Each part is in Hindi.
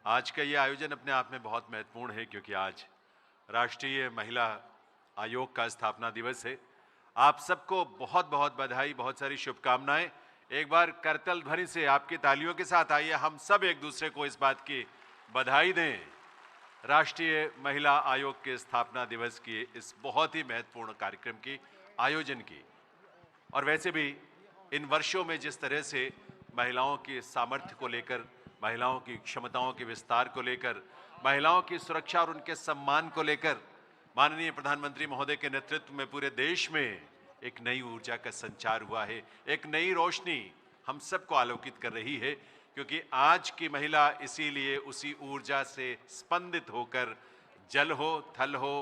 आज का ये आयोजन अपने आप में बहुत महत्वपूर्ण है क्योंकि आज राष्ट्रीय महिला आयोग का स्थापना दिवस है। आप सबको बहुत बहुत बधाई, बहुत सारी शुभकामनाएं। एक बार करतल ध्वनि से आपकी तालियों के साथ आइए हम सब एक दूसरे को इस बात की बधाई दें, राष्ट्रीय महिला आयोग के स्थापना दिवस की इस बहुत ही महत्वपूर्ण कार्यक्रम की आयोजन की। और वैसे भी इन वर्षों में जिस तरह से महिलाओं की सामर्थ्य को लेकर, महिलाओं की क्षमताओं के विस्तार को लेकर, महिलाओं की सुरक्षा और उनके सम्मान को लेकर माननीय प्रधानमंत्री महोदय के नेतृत्व में पूरे देश में एक नई ऊर्जा का संचार हुआ है। एक नई रोशनी हम सबको आलोकित कर रही है क्योंकि आज की महिला इसीलिए उसी ऊर्जा से स्पंदित होकर जल हो, थल हो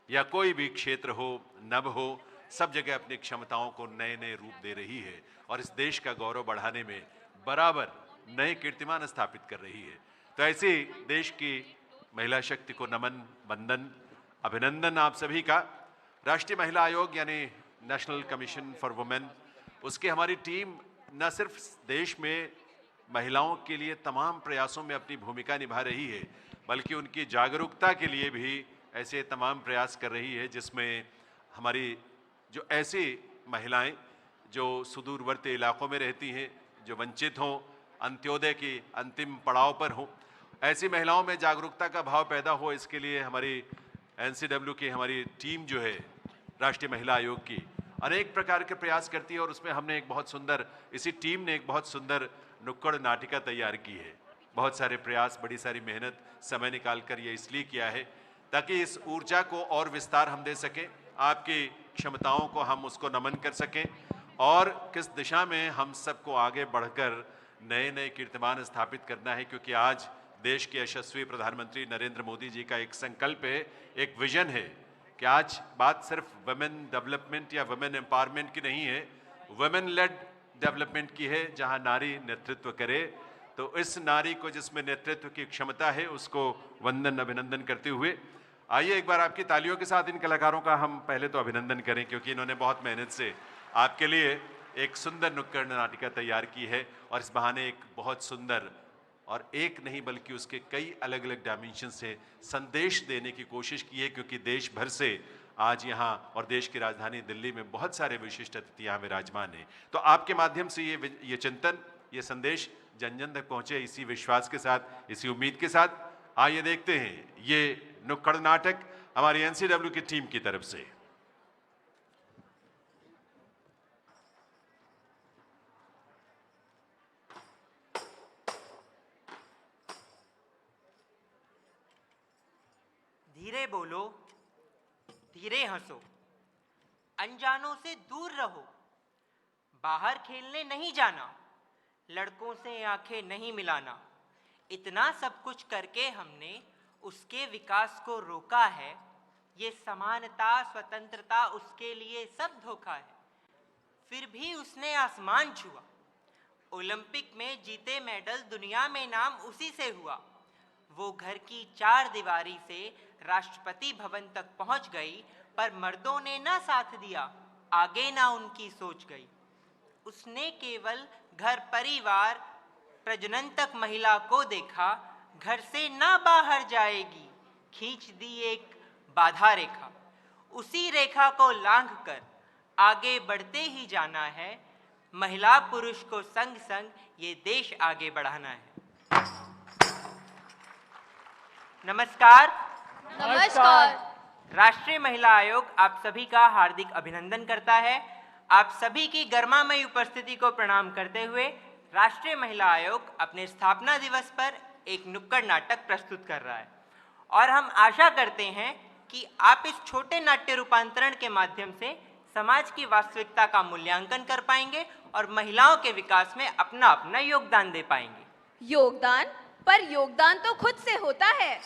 या कोई भी क्षेत्र हो, नभ हो, सब जगह अपनी क्षमताओं को नए नए रूप दे रही है और इस देश का गौरव बढ़ाने में बराबर नए कीर्तिमान स्थापित कर रही है। तो ऐसी देश की महिला शक्ति को नमन, वंदन, अभिनंदन आप सभी का। राष्ट्रीय महिला आयोग यानी नेशनल कमीशन फॉर वुमेन, उसकी हमारी टीम न सिर्फ देश में महिलाओं के लिए तमाम प्रयासों में अपनी भूमिका निभा रही है, बल्कि उनकी जागरूकता के लिए भी ऐसे तमाम प्रयास कर रही है जिसमें हमारी जो ऐसी महिलाएं जो सुदूरवर्ती इलाकों में रहती हैं, जो वंचित हों, अंत्योदय की अंतिम पड़ाव पर हों, ऐसी महिलाओं में जागरूकता का भाव पैदा हो, इसके लिए हमारी एनसीडब्ल्यू की हमारी टीम जो है राष्ट्रीय महिला आयोग की अनेक प्रकार के प्रयास करती है। और उसमें हमने एक बहुत सुंदर, इसी टीम ने एक बहुत सुंदर नुक्कड़ नाटिका तैयार की है। बहुत सारे प्रयास, बड़ी सारी मेहनत, समय निकाल कर ये इसलिए किया है ताकि इस ऊर्जा को और विस्तार हम दे सकें, आपकी क्षमताओं को हम उसको नमन कर सकें और किस दिशा में हम सबको आगे बढ़कर नए नए कीर्तिमान स्थापित करना है। क्योंकि आज देश के यशस्वी प्रधानमंत्री नरेंद्र मोदी जी का एक संकल्प है, एक विजन है कि आज बात सिर्फ वुमेन डेवलपमेंट या वुमेन एम्पावरमेंट की नहीं है, वुमेन लेड डेवलपमेंट की है, जहां नारी नेतृत्व करे। तो इस नारी को जिसमें नेतृत्व की क्षमता है उसको वंदन, अभिनंदन करते हुए आइए एक बार आपकी तालियों के साथ इन कलाकारों का हम पहले तो अभिनंदन करें क्योंकि इन्होंने बहुत मेहनत से आपके लिए एक सुंदर नुक्कड़ नाटिका तैयार की है और इस बहाने एक बहुत सुंदर और एक नहीं बल्कि उसके कई अलग अलग डायमेंशन से संदेश देने की कोशिश की है। क्योंकि देश भर से आज यहाँ और देश की राजधानी दिल्ली में बहुत सारे विशिष्ट अतिथि यहाँ विराजमान हैं। तो आपके माध्यम से ये चिंतन, ये संदेश जन जन तक पहुँचे, इसी विश्वास के साथ, इसी उम्मीद के साथ आइए देखते हैं ये नुक्कड़ नाटक हमारी एनसीडब्ल्यू की टीम की तरफ से। धीरे बोलो, धीरे हंसो, अनजानों से दूर रहो, बाहर खेलने नहीं जाना, लड़कों से आंखें नहीं मिलाना। इतना सब कुछ करके हमने उसके विकास को रोका है। ये समानता, स्वतंत्रता उसके लिए सब धोखा है। फिर भी उसने आसमान छुआ, ओलंपिक में जीते मेडल दुनिया में नाम उसी से हुआ। वो घर की चार दीवारी से राष्ट्रपति भवन तक पहुंच गई, पर मर्दों ने ना साथ दिया, आगे ना उनकी सोच गई। उसने केवल घर परिवार प्रजनन तक महिला को देखा, घर से ना बाहर जाएगी, खींच दी एक बाधा रेखा। उसी रेखा को लांघकर आगे बढ़ते ही जाना है, महिला पुरुष को संग संग ये देश आगे बढ़ाना है। नमस्कार। नमस्कार। राष्ट्रीय महिला आयोग आप सभी का हार्दिक अभिनंदन करता है। आप सभी की गर्मामयी उपस्थिति को प्रणाम करते हुए राष्ट्रीय महिला आयोग अपने स्थापना दिवस पर एक नुक्कड़ नाटक प्रस्तुत कर रहा है और हम आशा करते हैं कि आप इस छोटे नाट्य रूपांतरण के माध्यम से समाज की वास्तविकता का मूल्यांकन कर पाएंगे और महिलाओं के विकास में अपना अपना योगदान दे पाएंगे। योगदान? पर योगदान तो खुद से होता है।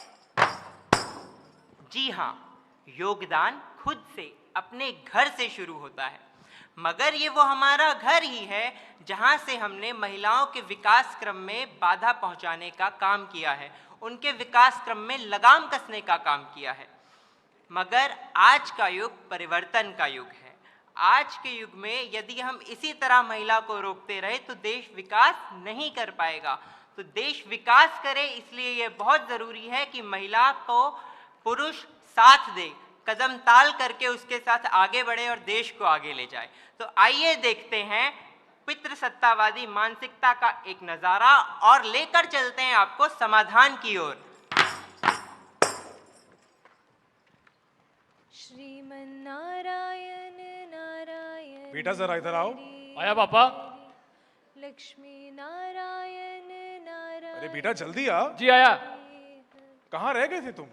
जी हाँ, योगदान खुद से, अपने घर से शुरू होता है। मगर ये वो हमारा घर ही है जहाँ से हमने महिलाओं के विकास क्रम में बाधा पहुँचाने का काम किया है, उनके विकास क्रम में लगाम कसने का काम किया है। मगर आज का युग परिवर्तन का युग है। आज के युग में यदि हम इसी तरह महिला को रोकते रहे तो देश विकास नहीं कर पाएगा। तो देश विकास करे। इसलिए यह बहुत ज़रूरी है कि महिला को पुरुष साथ दे, कदम ताल करके उसके साथ आगे बढ़े और देश को आगे ले जाए। तो आइए देखते हैं पितृसत्तावादी मानसिकता का एक नज़ारा और लेकर चलते हैं आपको समाधान की ओर। श्रीमन्नारायण नारायण बेटा जरा इधर आओ। आया पापा। लक्ष्मी नारायण नारायण। अरे बेटा जल्दी आ। जी आया। कहाँ रह गए थे तुम?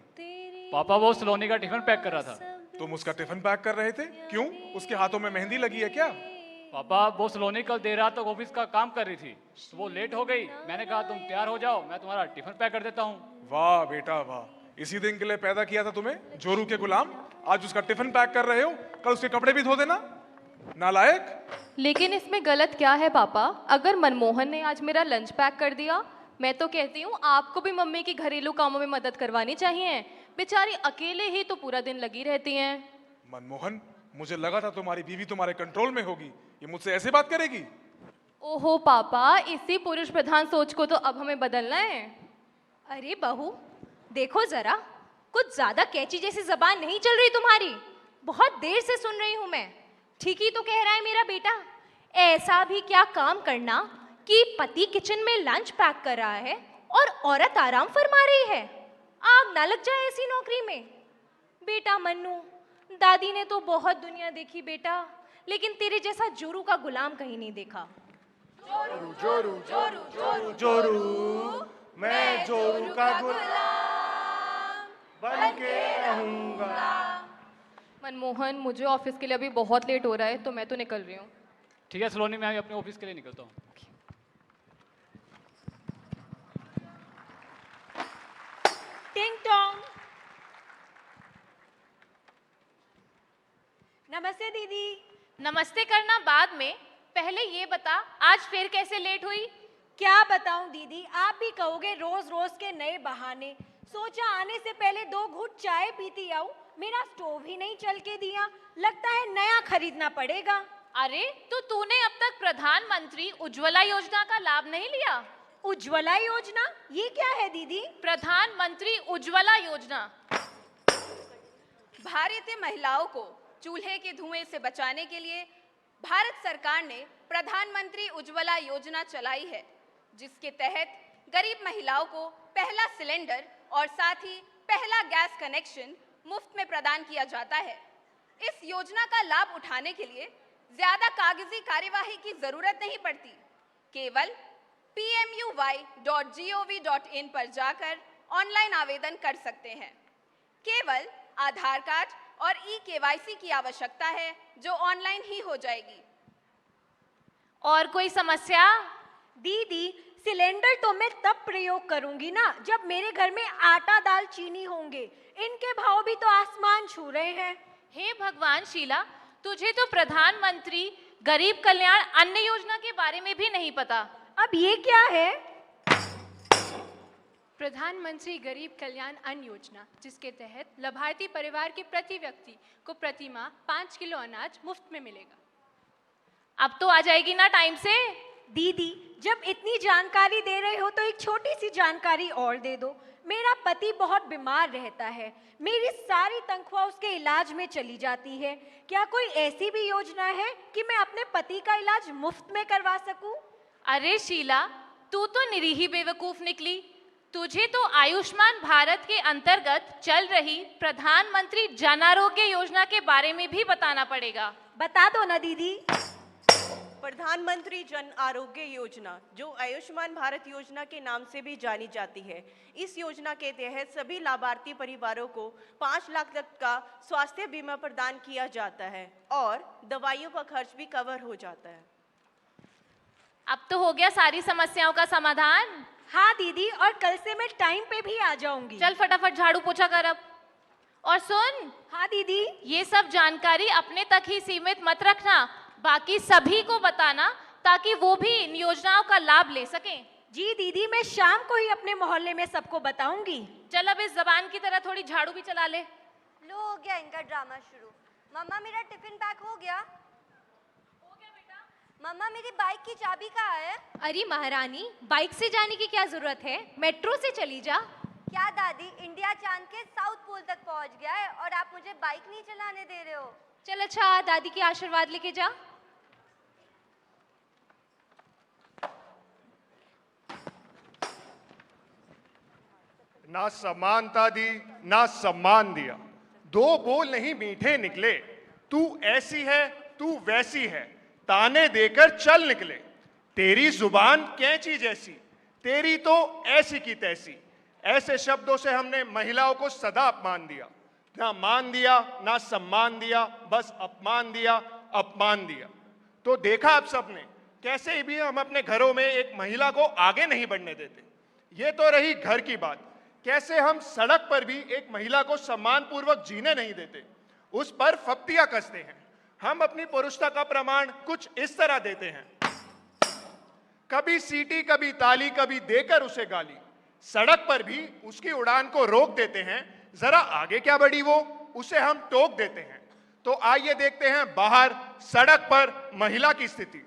पापा वो सलोनी का टिफिन पैक कर रहा था। तुम उसका टिफिन पैक कर रहे थे? क्यों? उसके हाथों में मेहंदी लगी है क्या? पापा वो सलोनी कल देर रात तक ऑफिस का काम कर रही थी, तो वो लेट हो गई। मैंने कहा तुम तैयार हो जाओ, मैं तुम्हारा टिफिन पैक कर देता हूँ। वाह बेटा वाह, इसी दिन के लिए पैदा किया था तुम्हें, जोरू के गुलाम। आज उसका टिफिन पैक कर रहे हो, कल उसके कपड़े भी धो देना, नालायक। लेकिन इसमें गलत क्या है पापा? अगर मनमोहन ने आज मेरा लंच पैक कर दिया, मैं तो कहती हूँ आपको भी मम्मी की घरेलू कामों में मदद करवानी चाहिए। बेचारी अकेले ही तो पूरा दिन लगी रहती हैं। मनमोहन, मुझे लगा था तुम्हारी बीवी तुम्हारे कंट्रोल में होगी, ये मुझसे ऐसे बात करेगी? ओहो पापा, इसी पुरुष प्रधान सोच को तो अब हमें बदलना है। अरे बहू, देखो जरा, कुछ ज्यादा कैची जैसी जबान नहीं चल रही तुम्हारी। बहुत देर से सुन रही हूं मैं। ठीक ही तो कह रहा है मेरा बेटा। ऐसा भी क्या काम करना कि पति किचन में लंच पैक कर रहा है और औरत आराम फरमा रही है। आग ना लग जाए ऐसी नौकरी में। बेटा मन्नू, दादी ने तो बहुत दुनिया देखी बेटा, लेकिन तेरे जैसा जोरू का गुलाम कहीं नहीं देखा। जोरू जोरू जोरू जोरू जोरू, मैं जोरू का गुलाम बन के रहूंगा। मनमोहन, मुझे ऑफिस के लिए अभी बहुत लेट हो रहा है, तो मैं तो निकल रही हूँ। ठीक है सलोनी, मैं अपने ऑफिस के लिए निकलता हूँ। टिंग टोंग। नमस्ते दीदी। नमस्ते करना बाद में, पहले ये बता आज फिर कैसे लेट हुई? क्या बताऊं दीदी, आप भी कहोगे रोज रोज के नए बहाने। सोचा आने से पहले 2 घूंट चाय पीती आऊं, मेरा स्टोव ही नहीं चल के दिया। लगता है नया खरीदना पड़ेगा। अरे तो तूने अब तक प्रधानमंत्री उज्ज्वला योजना का लाभ नहीं लिया? उज्ज्वला योजना, ये क्या है दीदी? प्रधानमंत्री उज्ज्वला योजना भारतीय महिलाओं को चूल्हे के धुएं से बचाने के लिए भारत सरकार ने प्रधानमंत्री उज्ज्वला योजना चलाई है, जिसके तहत गरीब महिलाओं को पहला सिलेंडर और साथ ही पहला गैस कनेक्शन मुफ्त में प्रदान किया जाता है। इस योजना का लाभ उठाने के लिए ज्यादा कागजी कार्यवाही की जरूरत नहीं पड़ती। केवल pmuy.gov.in पर जाकर ऑनलाइन आवेदन कर सकते हैं। केवल आधार कार्ड और ई-केवाईसी की आवश्यकता है, जो ऑनलाइन ही हो जाएगी। और कोई समस्या? दीदी, सिलेंडर तो मैं तब प्रयोग करूंगी ना जब मेरे घर में आटा दाल चीनी होंगे। इनके भाव भी तो आसमान छू रहे हैं। हे भगवान शीला, तुझे तो प्रधानमंत्री गरीब कल्याण अन्न योजना के बारे में भी नहीं पता। अब ये क्या है? प्रधानमंत्री गरीब कल्याण अन्न योजना, जिसके तहत लाभार्थी परिवार के प्रति व्यक्ति को प्रति माह 5 किलो अनाज मुफ्त में मिलेगा। अब तो आ जाएगी ना टाइम से? दीदी, जब इतनी जानकारी दे रहे हो तो एक छोटी सी जानकारी और दे दो। मेरा पति बहुत बीमार रहता है, मेरी सारी तनख्वाह उसके इलाज में चली जाती है। क्या कोई ऐसी भी योजना है कि मैं अपने पति का इलाज मुफ्त में करवा सकूं? अरे शीला, तू तो निरीही बेवकूफ निकली। तुझे तो आयुष्मान भारत के अंतर्गत चल रही प्रधानमंत्री जन आरोग्य योजना के बारे में भी बताना पड़ेगा। बता दो ना दीदी। प्रधानमंत्री जन आरोग्य योजना, जो आयुष्मान भारत योजना के नाम से भी जानी जाती है, इस योजना के तहत सभी लाभार्थी परिवारों को 5 लाख तक का स्वास्थ्य बीमा प्रदान किया जाता है और दवाइयों का खर्च भी कवर हो जाता है। अब तो हो गया सारी समस्याओं का समाधान। हाँ दीदी, और कल से मैं टाइम पे भी आ जाऊंगी। चल फटाफट झाड़ू पोछा कर अब। और सुन। हाँ दीदी। ये सब जानकारी अपने तक ही सीमित मत रखना, बाकी सभी को बताना, ताकि वो भी इन योजनाओं का लाभ ले सकें। जी दीदी, मैं शाम को ही अपने मोहल्ले में सबको बताऊंगी। चल अब इस जबान की तरह थोड़ी झाड़ू भी चला ले। लो, हो गया इनका ड्रामा शुरू। मम्मा, मेरा टिफिन पैक हो गया? हो गया बेटा। मम्मा मेरी बाइक की चाबी कहाँ है? अरे महारानी, बाइक से जाने की क्या जरूरत है, मेट्रो से चली जा। क्या दादी, इंडिया चांद के साउथ पोल तक पहुंच गया है और आप मुझे बाइक नहीं चलाने दे रहे हो? चल अच्छा, दादी के आशीर्वाद लेके जा। ना समानता दी ना सम्मान दिया, दो बोल नहीं मीठे निकले, तू ऐसी है तू वैसी है, ताने देकर चल निकले, तेरी जुबान कैंची जैसी, तेरी तो ऐसी की तैसी। ऐसे शब्दों से हमने महिलाओं को सदा अपमान दिया, ना मान दिया ना सम्मान दिया, बस अपमान दिया अपमान दिया। तो देखा आप सबने कैसे भी हम अपने घरों में एक महिला को आगे नहीं बढ़ने देते। ये तो रही घर की बात, कैसे हम सड़क पर भी एक महिला को सम्मानपूर्वक जीने नहीं देते, उस पर फप्तियां कसते हैं। हम अपनी पुरुषता का प्रमाण कुछ इस तरह देते हैं, कभी सीटी कभी ताली कभी देकर उसे गाली, सड़क पर भी उसकी उड़ान को रोक देते हैं, जरा आगे क्या बढ़ी वो उसे हम टोक देते हैं। तो आइए देखते हैं बाहर सड़क पर महिला की स्थिति।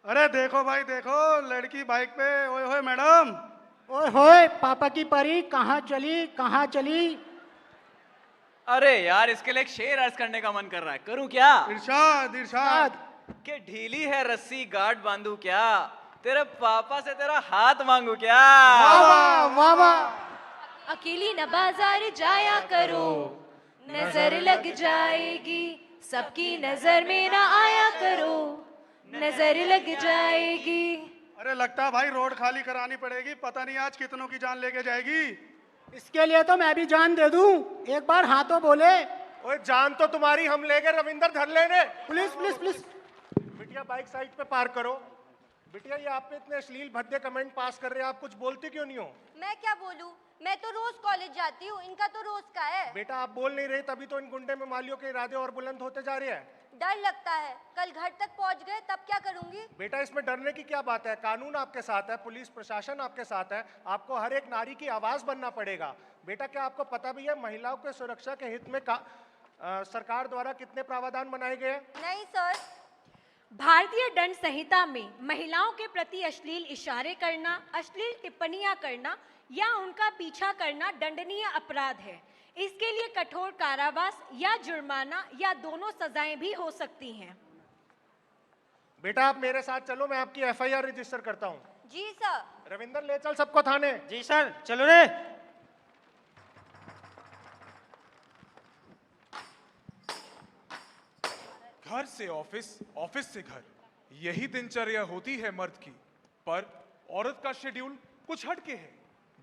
अरे देखो भाई देखो, लड़की बाइक पे, ओए होए मैडम। ओए होए पापा की परी, कहाँ चली कहाँ चली? अरे यार, इसके लिए एक शेर अर्ज करने का मन कर रहा है, करूं क्या? इरशाद इरशाद। के ढीली है रस्सी गांठ बांधू क्या, तेरे पापा से तेरा हाथ मांगू क्या? वाह वाह वाह। अकेली न बाजार जाया करो, नजर लग जाएगी, सबकी नजर में ना आया करो, नजर लग जाएगी। अरे लगता है भाई रोड खाली करानी पड़ेगी, पता नहीं आज कितनों की जान लेके जाएगी। इसके लिए तो मैं भी जान दे दूं, एक बार हाँ तो बोले। ओए जान तो तुम्हारी हम ले गए, रविंदर धर लेने। Please please please. बिटिया बाइक साइड पे पार्क करो। बिटिया ये आप पे इतने अश्लील भद्दे कमेंट पास कर रहे हैं, आप कुछ बोलती क्यों नहीं हो? मैं क्या बोलूं, मैं तो रोज कॉलेज जाती हूँ, इनका तो रोज का है। बेटा आप बोल नहीं रहे, तभी तो इन गुंडे में मालियों के इरादे और बुलंद होते जा रहे हैं। डर लगता है, कल घर तक पहुँच गए तब क्या करूंगी? बेटा इसमें डरने की क्या बात है, कानून आपके साथ है, पुलिस प्रशासन आपके साथ है, आपको हर एक नारी की आवाज बनना पड़ेगा। बेटा क्या आपको पता भी है महिलाओं के सुरक्षा के हित में सरकार द्वारा कितने प्रावधान बनाए गए हैं? नहीं सर। भारतीय दंड संहिता में महिलाओं के प्रति अश्लील इशारे करना, अश्लील टिप्पणियां करना या उनका पीछा करना दंडनीय अपराध है। इसके लिए कठोर कारावास या जुर्माना या दोनों सजाएं भी हो सकती हैं। बेटा आप मेरे साथ चलो, मैं आपकी एफआईआर रजिस्टर करता हूँ। जी सर। रविंदर ले चल सबको थाने। जी सर, चलो रे। घर से ऑफिस, ऑफिस से घर, यही दिनचर्या होती है मर्द की। पर औरत का शेड्यूल कुछ हटके है।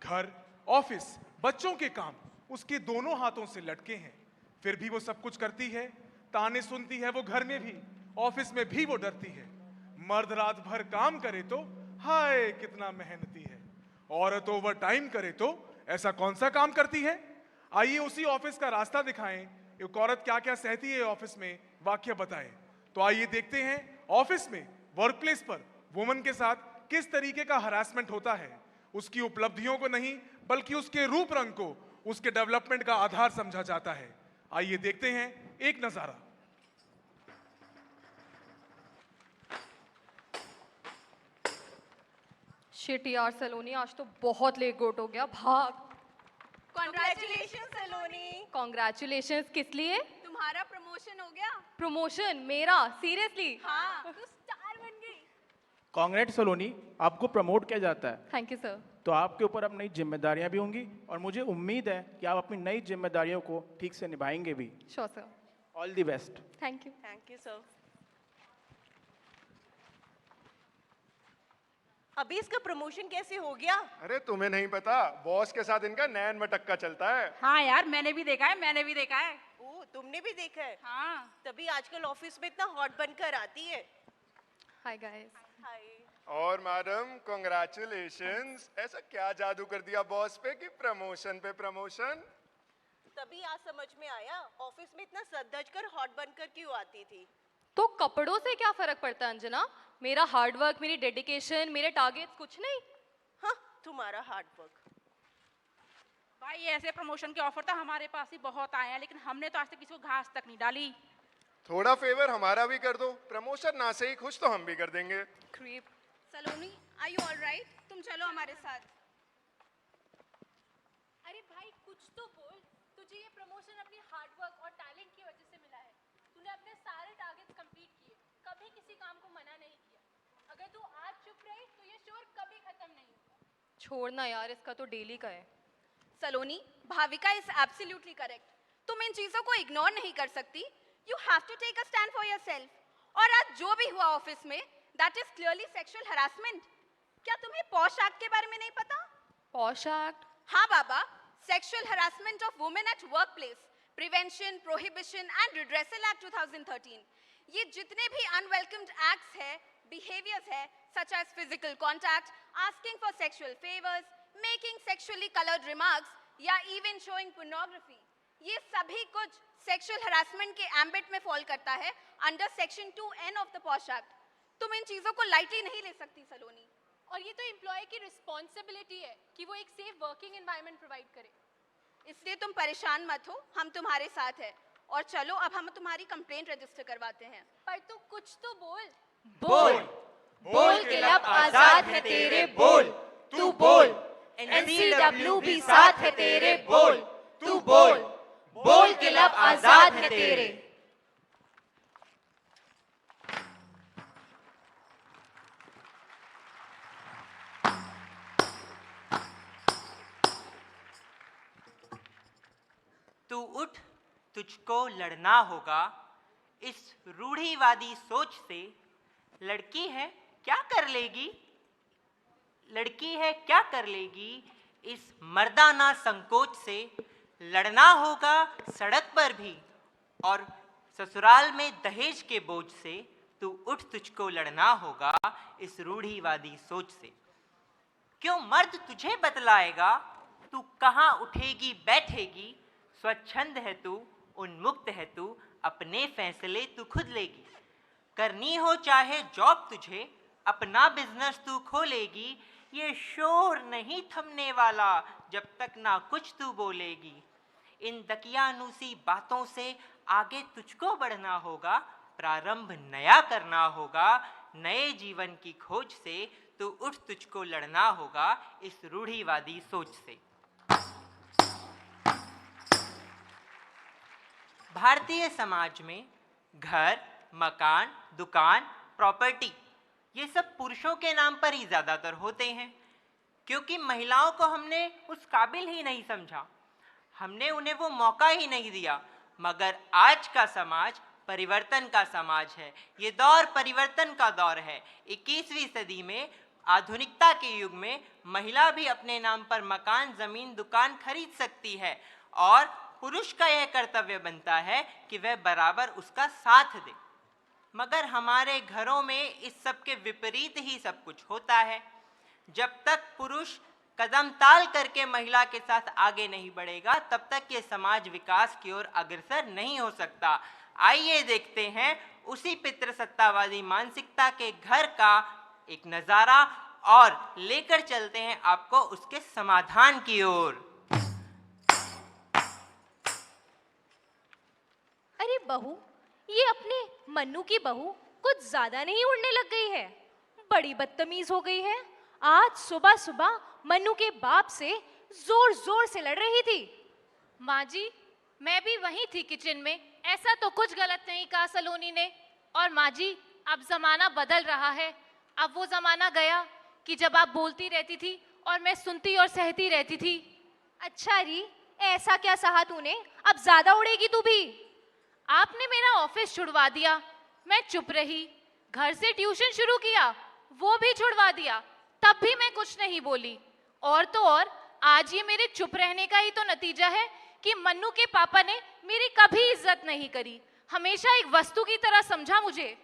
घर, ऑफिस, बच्चों के काम उसके दोनों हाथों से लटके हैं, फिर भी वो सब कुछ करती है। ताने सुनती है वो घर में भी, ऑफिस में भी वो डरती है। मर्द रात भर काम करे तो हाय कितना मेहनती है, औरत ओवर टाइम करे तो ऐसा कौन सा काम करती है? आइए उसी ऑफिस का रास्ता दिखाएं, एक औरत क्या क्या सहती है ऑफिस में, वाक्य बताएं। तो आइए देखते हैं ऑफिस में, वर्क प्लेस पर वुमन के साथ किस तरीके का हरासमेंट होता है। उसकी उपलब्धियों को नहीं बल्कि उसके रूप रंग को उसके डेवलपमेंट का आधार समझा जाता है। आइए देखते हैं एक नजारा। शिट यार सलोनी, आज तो बहुत लेट गोट हो गया, भाग। कॉन्ग्रेचुलेशन सलोनी। कॉन्ग्रेचुलेशंस किस लिए? तुम्हारा प्रमोशन हो गया। प्रमोशन मेरा? सीरियसली? हाँ, तू स्टार बन गई। कांग्रेट सलोनी, आपको प्रमोट किया जाता है। Thank you sir. तो आपके ऊपर अब नई जिम्मेदारियां भी होंगी और मुझे उम्मीद है कि आप अपनी नई जिम्मेदारियों को ठीक से निभाएंगे भी। Sure sir. All the best. Thank you. Thank you sir. अभी इसका प्रमोशन कैसे हो गया? अरे तुम्हें नहीं पता, बॉस के साथ इनका नैन मटक्का चलता है। हाँ यार, मैंने भी देखा है, मैंने भी देखा है। ओ, तुमने भी देखा है? हाँ। तभी आजकल ऑफिस में इतना हॉट बनकर आती है। Hi guys. हाय। और मैडम कॉन्ग्रेचुलेशंस, ऐसा क्या जादू कर दिया बॉस पे कि प्रमोशन पे प्रमोशन? तभी आज समझ में आया ऑफिस में इतना सज धज कर हॉट बनकर क्यों आती थी। तो कपड़ों से क्या फर्क पड़ता है अंजना? मेरा हार्डवर्क, मेरी डेडिकेशन, मेरे टारगेट्स कुछ नहीं। हाँ, तुम्हारा हार्डवर्क। भाई ऐसे प्रमोशन के ऑफर तो हमारे पास ही बहुत आए हैं, लेकिन हमने तो आज तक किसी को घास तक नहीं डाली। थोड़ा फेवर हमारा भी कर दो, प्रमोशन ना सही खुश तो हम भी कर देंगे। Creep. Saloni, are you alright? तुम चलो हमारे साथ। अरे भाई कुछ तो बोल, तुझे ये प्रमोशन अपनी हार्ड वर्क और टैलेंट की वजह से मिला है। तूने अपने सारे टारगेट्स कंप्लीट किए, कभी किसी काम को मना नहीं किया। अगर तू आज चुप रही तो ये शोर कभी खत्म नहीं होगा। छोड़ना यार, इसका तो डेली का है। Saloni, Bhavika is absolutely correct. तुम इन चीजों को इग्नोर नहीं कर सकती। You have to take a stand for yourself. और आज जो भी हुआ ऑफिस में, that is clearly sexual harassment. क्या तुम्हें पॉश एक्ट के बारे में नहीं पता? POSH act? हाँ बाबा, sexual harassment of women at work place, prevention, prohibition and redressal act 2013। ये जितने भी अनवेलकम्ड एक्ट्स है, बिहेवियर्स है, such as physical contact, asking for sexual favours, making sexually coloured remarks या इवन शोइंग पोर्नोग्राफी, ये सभी कुछ सेक्सुअल हरासमेंट के एम्बिट में फॉल करता है under section 2N of the POSH act. तुम इन चीजों को लाइटली नहीं ले सकती सलोनी। और ये तो एम्प्लॉय की रिस्पॉन्सिबिलिटी है कि वो एक सेफ वर्किंग एनवायरनमेंट प्रोवाइड करे। इसलिए तुम परेशान मत हो, हम तुम्हारे साथ हैं। और चलो अब हम तुम्हारी कंप्लेंट रजिस्टर करवाते हैं। पर तू कुछ तो बोल। बोल बोल के लब आजाद है तेरे, बोल तू बोल। NCW भी साथ है तेरे, बोल तू बोल। बोल के लब आजाद है तेरे। तू उठ, तुझको लड़ना होगा इस रूढ़िवादी सोच से। लड़की है क्या कर लेगी, लड़की है क्या कर लेगी, इस मर्दाना संकोच से। लड़ना होगा सड़क पर भी और ससुराल में दहेज के बोझ से। तू उठ, तुझको लड़ना होगा इस रूढ़िवादी सोच से। क्यों मर्द तुझे बतलाएगा, तू कहाँ उठेगी बैठेगी। स्वच्छंद है तू, उन्मुक्त है तू, अपने फैसले तू खुद लेगी। करनी हो चाहे जॉब तुझे, अपना बिजनेस तू खोलेगी। ये शोर नहीं थमने वाला जब तक ना कुछ तू बोलेगी। इन दकियानूसी बातों से आगे तुझको बढ़ना होगा। प्रारंभ नया करना होगा नए जीवन की खोज से। तू उठ, तुझको लड़ना होगा इस रूढ़िवादी सोच से। भारतीय समाज में घर, मकान, दुकान, प्रॉपर्टी ये सब पुरुषों के नाम पर ही ज़्यादातर होते हैं, क्योंकि महिलाओं को हमने उस काबिल ही नहीं समझा, हमने उन्हें वो मौका ही नहीं दिया। मगर आज का समाज परिवर्तन का समाज है। ये दौर परिवर्तन का दौर है। 21वीं सदी में आधुनिकता के युग में महिला भी अपने नाम पर मकान, ज़मीन, दुकान खरीद सकती है और पुरुष का यह कर्तव्य बनता है कि वह बराबर उसका साथ दे। मगर हमारे घरों में इस सब के विपरीत ही सब कुछ होता है। जब तक पुरुष कदम ताल करके महिला के साथ आगे नहीं बढ़ेगा, तब तक ये समाज विकास की ओर अग्रसर नहीं हो सकता। आइए देखते हैं उसी पितृसत्तावादी मानसिकता के घर का एक नज़ारा और लेकर चलते हैं आपको उसके समाधान की ओर। अरे बहू, ये अपने मन्नू की बहू कुछ ज्यादा नहीं उड़ने लग गई है? बड़ी बदतमीज हो गई है। आज सुबह सुबह मन्नू के बाप से जोर जोर से लड़ रही थी। माँ जी, मैं भी वहीं थी किचन में, ऐसा तो कुछ गलत नहीं कहा सलोनी ने। और माँ जी, अब जमाना बदल रहा है। अब वो जमाना गया कि जब आप बोलती रहती थी और मैं सुनती और सहती रहती थी। अच्छा री, ऐसा क्या सहा तूने? अब ज्यादा उड़ेगी तू भी। आपने मेरा ऑफिस छुड़वा दिया, मैं चुप रही। घर से ट्यूशन शुरू किया, वो भी छुड़वा दिया, तब भी मैं कुछ नहीं बोली। और तो और आज ये मेरे चुप रहने का ही तो नतीजा है कि मन्नू के पापा ने मेरी कभी इज्जत नहीं करी, हमेशा एक वस्तु की तरह समझा मुझे।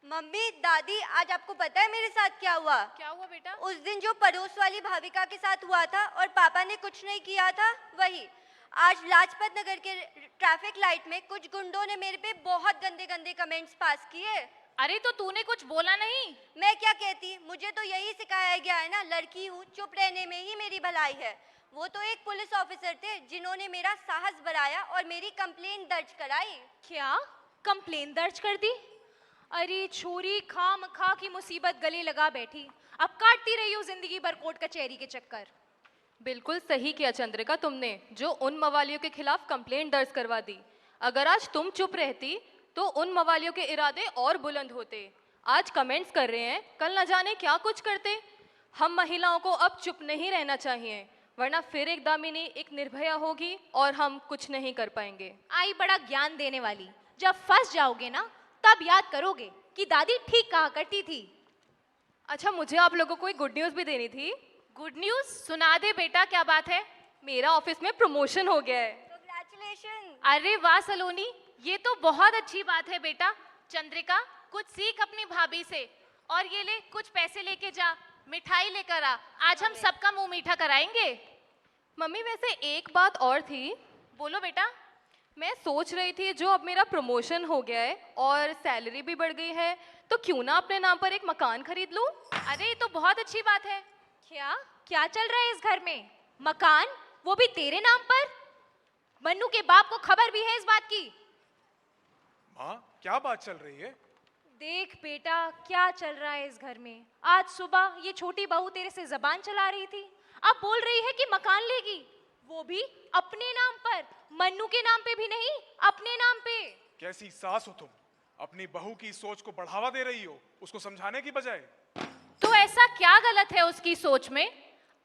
मम्मी, दादी, आज आपको पता है मेरे साथ क्या हुआ? क्या हुआ बेटा? उस दिन जो पड़ोस वाली भाविका के साथ हुआ था और पापा ने कुछ नहीं किया था, वही। आज लाजपत नगर के ट्रैफिक लाइट में कुछ गुंडों ने मेरे पे बहुत गंदे गंदे कमेंट्स पास किए। अरे तो तूने कुछ बोला नहीं? मैं क्या कहती, मुझे तो यही सिखाया गया है ना, लड़की हूँ, चुप रहने में ही मेरी भलाई है। वो तो एक पुलिस ऑफिसर थे जिन्होंने मेरा साहस बढ़ाया और मेरी कंप्लेंट दर्ज कराई। क्या कंप्लेन दर्ज कर दी? अरे छोरी, खाम खा की मुसीबत गले लगा बैठी, अब काटती रही हो जिंदगी भर कोर्ट कचहरी के चक्कर। बिल्कुल सही किया चंद्रिका तुमने, जो उन मवालियों के खिलाफ कंप्लेंट दर्ज करवा दी। अगर आज तुम चुप रहती तो उन मवालियों के इरादे और बुलंद होते। आज कमेंट्स कर रहे हैं, कल न जाने क्या कुछ करते। हम महिलाओं को अब चुप नहीं रहना चाहिए, वरना फिर एक दामिनी, एक निर्भया होगी और हम कुछ नहीं कर पाएंगे। आई बड़ा ज्ञान देने वाली, जब फंस जाओगे ना तब याद करोगे कि दादी ठीक कहा करती थी। अच्छा, मुझे आप लोगों को एक गुड न्यूज़ भी देनी थी। गुड न्यूज़ सुना दे बेटा, क्या बात है? मेरा ऑफिस में प्रमोशन हो गया है। कांग्रेचुलेशन। अरे वाह सलोनी, ये तो बहुत अच्छी बात है बेटा। चंद्रिका, कुछ सीख अपनी भाभी से, और ये ले कुछ पैसे लेके जा, मिठाई लेकर आ, आज हम सबका मुंह मीठा कराएंगे। मम्मी वैसे एक बात और थी। बोलो बेटा। मैं सोच रही थी, जो अब मेरा प्रमोशन हो गया है और सैलरी भी बढ़ गई है, तो क्यों ना अपने नाम पर एक मकान खरीद लूं? अरे ये तो बहुत अच्छी बात है। क्या क्या चल रहा है इस घर में? मकान, वो भी तेरे नाम पर? मन्नू के बाप को खबर भी है इस बात की? माँ, क्या बात चल रही है? देख बेटा, क्या चल रहा है इस घर में। आज सुबह ये छोटी बहू तेरे से जबान चला रही थी, अब बोल रही है कि मकान लेगी, वो भी अपने नाम पर, मन्नू के नाम पे भी नहीं, अपने नाम पे। कैसी सास हो तुम, अपनी बहू की सोच को बढ़ावा दे रही हो, उसको समझाने की बजाय। तो ऐसा क्या गलत है उसकी सोच में?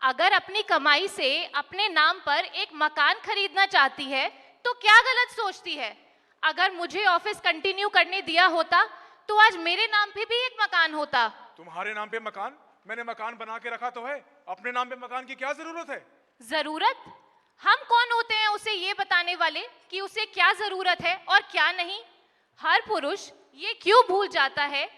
अगर अपनी कमाई से अपने नाम पर एक मकान खरीदना चाहती है तो क्या गलत सोचती है? अगर मुझे ऑफिस कंटिन्यू करने दिया होता तो आज मेरे नाम पे भी एक मकान होता। तुम्हारे नाम पे मकान? मैंने मकान बना के रखा तो है, अपने नाम पे मकान की क्या जरूरत है? जरूरत? हम कौन होते हैं उसे ये बताने वाले कि उसे क्या जरूरत है और क्या नहीं? हर पुरुष ये क्यों भूल जाता है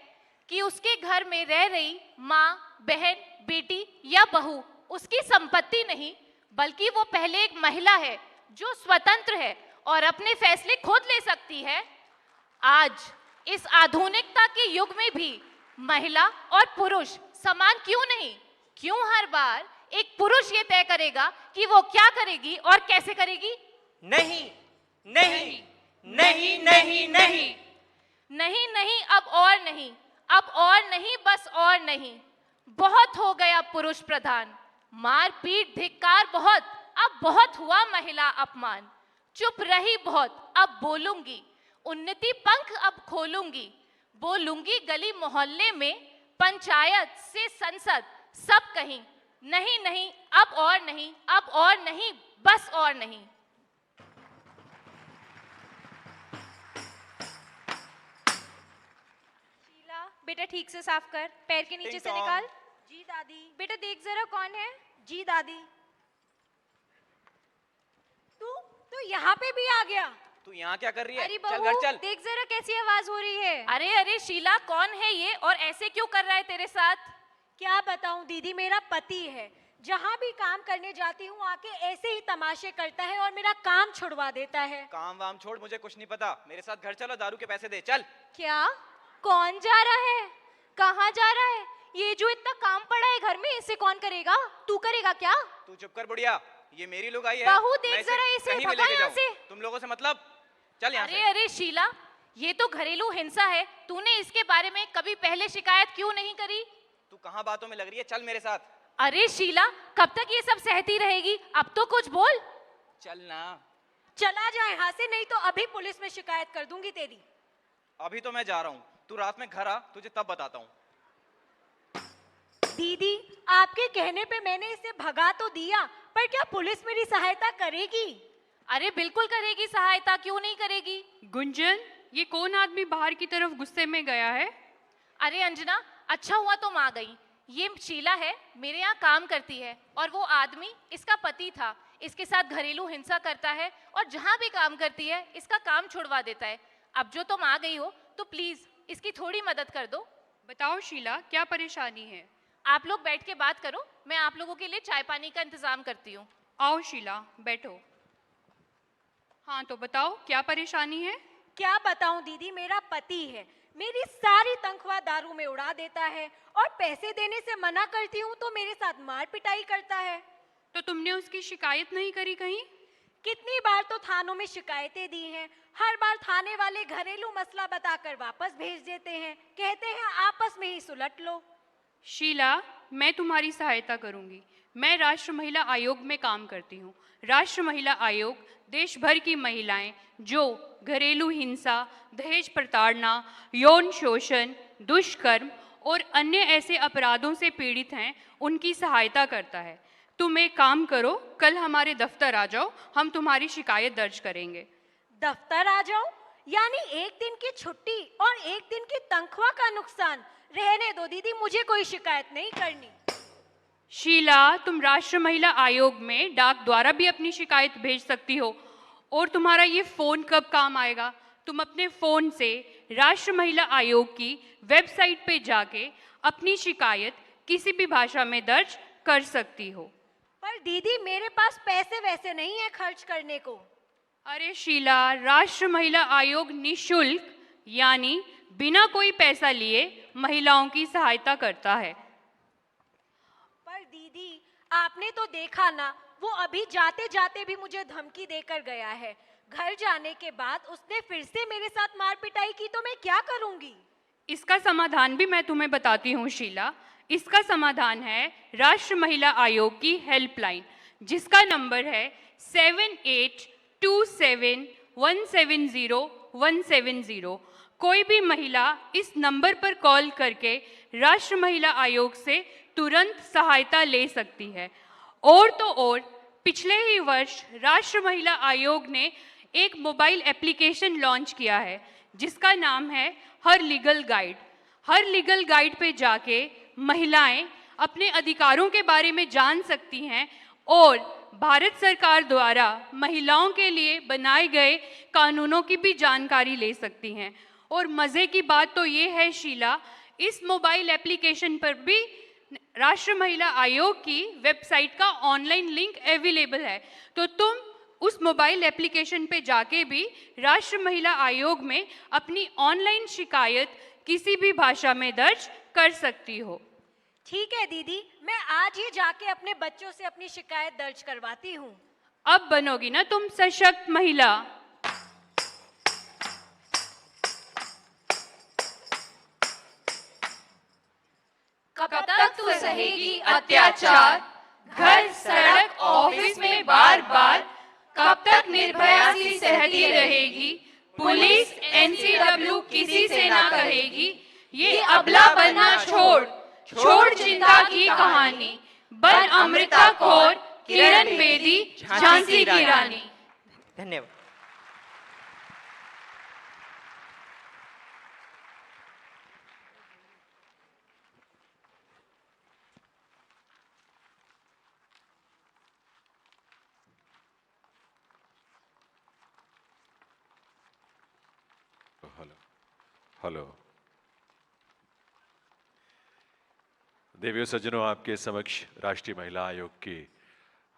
कि उसके घर में रह रही माँ, बहन, बेटी या बहू उसकी संपत्ति नहीं, बल्कि वो पहले एक महिला है जो स्वतंत्र है और अपने फैसले खुद ले सकती है। आज इस आधुनिकता के युग में भी महिला और पुरुष समान क्यों नहीं? क्यों हर बार एक पुरुष ये तय करेगा कि वो क्या करेगी और कैसे करेगी? नहीं नहीं नहीं नहीं नहीं नहीं नहीं, अब और नहीं, अब और नहीं, बस और नहीं। बहुत हो गया पुरुष प्रधान, मार पीट धिक्कार बहुत, अब बहुत हुआ महिला अपमान। चुप रही बहुत, अब बोलूंगी, उन्नति पंख अब खोलूंगी, बोलूंगी गली मोहल्ले में, पंचायत से संसद, सब कहीं। नहीं नहीं, अब और नहीं, अब और नहीं, बस और नहीं। शीला, बेटा ठीक से साफ कर, पैर के नीचे से निकाल। जी दादी। बेटा देख जरा कौन है। जी दादी। तू यहाँ पे भी आ गया? तू यहाँ क्या कर रही है? अरे चल बहू, घर चल। देख जरा कैसी आवाज हो रही है। अरे अरे शीला, कौन है ये और ऐसे क्यों कर रहा है तेरे साथ? क्या बताऊं दीदी, मेरा पति है, जहाँ भी काम करने जाती हूँ आके ऐसे ही तमाशे करता है और मेरा काम छुड़वा देता है। काम वाम छोड़, मुझे कुछ नहीं पता, मेरे साथ घर चलो, दारू के पैसे दे। चल। क्या? कौन जा रहा है? कहाँ जा रहा है? ये जो इतना काम पड़ा है घर में, इसे कौन करेगा? तू करेगा क्या? तू चुप कर बुढ़िया, ये मेरी लुगाई है। बहू देख मैं जरा इसे, कहीं भी भगा लेके यहाँ जाऊं। से। तुम लोगों से मतलब, चल यहाँ अरे से। अरे शीला, ये तो घरेलू हिंसा है, तूने इसके बारे में कभी पहले शिकायत क्यों नहीं करी? तू कहाँ बातों में लग रही है, चल मेरे साथ। अरे शीला, कब तक ये सब सहती रहेगी? अब तो कुछ बोल। चल ना। चला जा यहाँ से, नहीं तो अभी पुलिस में शिकायत कर दूंगी तेरी। अभी तो मैं जा रहा हूँ, तू रात में घर आ, तुझे तब बताता हूँ। दीदी, आपके कहने पे मैंने इसे भगा तो दिया, पर क्या पुलिस मेरी सहायता करेगी? अरे बिल्कुल करेगी सहायता, क्यों नहीं करेगी? गुंजन, ये कौन आदमी बाहर की तरफ गुस्से में गया है? अरे अंजना, अच्छा हुआ तुम आ गई। ये शीला है, मेरे यहाँ काम करती है, और वो आदमी इसका पति था, इसके साथ घरेलू हिंसा करता है और जहाँ भी काम करती है इसका काम छुड़वा देता है। अब जो तुम आ गई हो तो प्लीज इसकी थोड़ी मदद कर दो। बताओ शीला, क्या परेशानी है? आप लोग बैठ के बात करो, मैं आप लोगों के लिए चाय पानी का इंतजाम करती हूँ। आओ शीला, बैठो। हाँ तो बताओ, क्या परेशानी है? क्या बताऊं दीदी, मेरा पति है, मेरी सारी तनख्वाह दारू में उड़ा देता है और पैसे देने से मना करती हूँ तो मेरे साथ मार पिटाई करता है। तो तुमने उसकी शिकायत नहीं करी कहीं? कितनी बार तो थानों में शिकायतें दी हैं, हर बार थाने वाले घरेलू मसला बताकर वापस भेज देते हैं, कहते हैं आपस में ही सुलट लो। शीला, मैं तुम्हारी सहायता करूंगी। मैं राष्ट्र महिला आयोग में काम करती हूँ। राष्ट्र महिला आयोग देश भर की महिलाएं जो घरेलू हिंसा, दहेज प्रताड़ना, यौन शोषण, दुष्कर्म और अन्य ऐसे अपराधों से पीड़ित हैं, उनकी सहायता करता है। तुम एक काम करो, कल हमारे दफ्तर आ जाओ, हम तुम्हारी शिकायत दर्ज करेंगे। दफ्तर आ जाओ? यानी एक दिन की छुट्टी और एक दिन की तनख्वाह का नुकसान। रहने दो दीदी, मुझे कोई शिकायत नहीं करनी। शीला, तुम राष्ट्र महिला आयोग में डाक द्वारा भी अपनी शिकायत भेज सकती हो। और तुम्हारा ये फ़ोन कब काम आएगा? तुम अपने फ़ोन से राष्ट्र महिला आयोग की वेबसाइट पे जाके अपनी शिकायत किसी भी भाषा में दर्ज कर सकती हो। पर दीदी, मेरे पास पैसे वैसे नहीं है खर्च करने को। अरे शीला, राष्ट्र महिला आयोग निःशुल्क यानी बिना कोई पैसा लिए महिलाओं की सहायता करता है। पर दीदी, आपने तो देखा ना, वो अभी जाते जाते भी मुझे धमकी देकर गया है। घर जाने के बाद उसने फिर से मेरे साथ मार पिटाई की तो मैं क्या करूंगी? इसका समाधान भी मैं तुम्हें बताती हूँ शीला। इसका समाधान है राष्ट्र महिला आयोग की हेल्पलाइन, जिसका नंबर है 7827170170। कोई भी महिला इस नंबर पर कॉल करके राष्ट्र महिला आयोग से तुरंत सहायता ले सकती है। और तो और, पिछले ही वर्ष राष्ट्र महिला आयोग ने एक मोबाइल एप्लीकेशन लॉन्च किया है, जिसका नाम है हर लीगल गाइड। हर लीगल गाइड पे जाके महिलाएं अपने अधिकारों के बारे में जान सकती हैं और भारत सरकार द्वारा महिलाओं के लिए बनाए गए कानूनों की भी जानकारी ले सकती हैं। और मज़े की बात तो ये है शीला, इस मोबाइल एप्लीकेशन पर भी राष्ट्र महिला आयोग की वेबसाइट का ऑनलाइन लिंक अवेलेबल है। तो तुम उस मोबाइल एप्लीकेशन पे जाके भी राष्ट्र महिला आयोग में अपनी ऑनलाइन शिकायत किसी भी भाषा में दर्ज कर सकती हो। ठीक है दीदी, मैं आज ही जाके अपने बच्चों से अपनी शिकायत दर्ज करवाती हूँ। अब बनोगी ना तुम सशक्त महिला। कब तक तू सहेगी अत्याचार, घर, सड़क, ऑफिस में बार बार? कब तक निर्भया सी सहती रहेगी? पुलिस, एनसीडब्ल्यू किसी से ना कहेगी ये अबला बनना छोड़, छोड़ चिंता की कहानी, बन अमृता कौर, किरण बेदी, झांसी की रानी। धन्यवाद। हेलो देवियों सज्जनों, आपके समक्ष राष्ट्रीय महिला आयोग की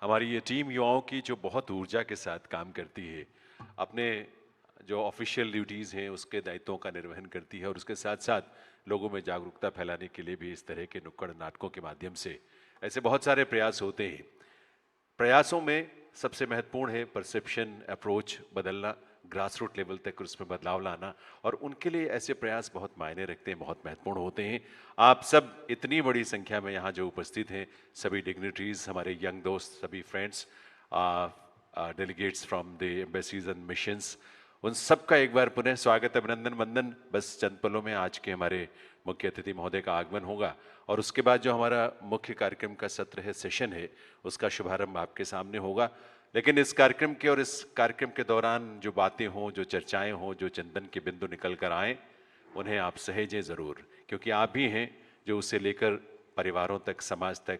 हमारी ये टीम युवाओं की जो बहुत ऊर्जा के साथ काम करती है, अपने जो ऑफिशियल ड्यूटीज़ हैं उसके दायित्वों का निर्वहन करती है और उसके साथ साथ लोगों में जागरूकता फैलाने के लिए भी इस तरह के नुक्कड़ नाटकों के माध्यम से ऐसे बहुत सारे प्रयास होते हैं। प्रयासों में सबसे महत्वपूर्ण है परसेप्शन अप्रोच बदलना, ग्रास रूट लेवल तक उसमें बदलाव लाना, और उनके लिए ऐसे प्रयास बहुत मायने रखते हैं, बहुत महत्वपूर्ण होते हैं। आप सब इतनी बड़ी संख्या में यहाँ जो उपस्थित हैं, सभी डिग्निटरीज, हमारे यंग दोस्त, सभी friends, delegates from the embassies and missions, उन सब का एक बार पुनः स्वागत, अभिनंदन, वंदन। बस चंद पलों में आज के हमारे मुख्य अतिथि महोदय का आगमन होगा और उसके बाद जो हमारा मुख्य कार्यक्रम का सत्र है, सेशन है, उसका शुभारंभ आपके सामने होगा। लेकिन इस कार्यक्रम के और इस कार्यक्रम के दौरान जो बातें हों, जो चर्चाएं हों, जो चिंतन के बिंदु निकल कर आएँ, उन्हें आप सहेजें ज़रूर, क्योंकि आप भी हैं जो उसे लेकर परिवारों तक, समाज तक,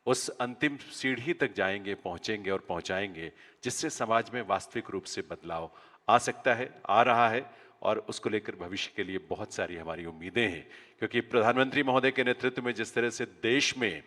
उस अंतिम सीढ़ी तक जाएंगे, पहुंचेंगे और पहुंचाएंगे जिससे समाज में वास्तविक रूप से बदलाव आ सकता है, आ रहा है, और उसको लेकर भविष्य के लिए बहुत सारी हमारी उम्मीदें हैं। क्योंकि प्रधानमंत्री महोदय के नेतृत्व में जिस तरह से देश में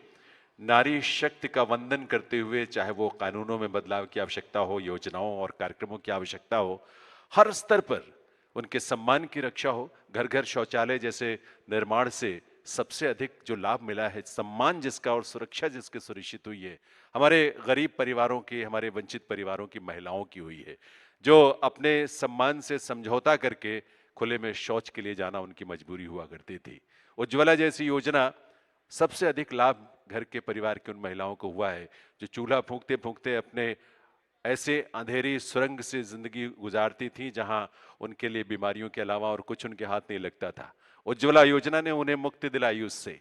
नारी शक्ति का वंदन करते हुए, चाहे वो कानूनों में बदलाव की आवश्यकता हो, योजनाओं और कार्यक्रमों की आवश्यकता हो, हर स्तर पर उनके सम्मान की रक्षा हो, घर घर शौचालय जैसे निर्माण से सबसे अधिक जो लाभ मिला है, सम्मान जिसका और सुरक्षा जिसकी सुनिश्चित हुई है, हमारे गरीब परिवारों की, हमारे वंचित परिवारों की महिलाओं की हुई है, जो अपने सम्मान से समझौता करके खुले में शौच के लिए जाना उनकी मजबूरी हुआ करती थी। उज्ज्वला जैसी योजना सबसे अधिक लाभ घर के परिवार की उन महिलाओं को हुआ है जो चूल्हा फूंकते फूंकते अपने ऐसे अंधेरी सुरंग से जिंदगी गुजारती थी जहां उनके लिए बीमारियों के अलावा और कुछ उनके हाथ नहीं लगता था। उज्ज्वला योजना ने उन्हें मुक्ति दिलाई उससे।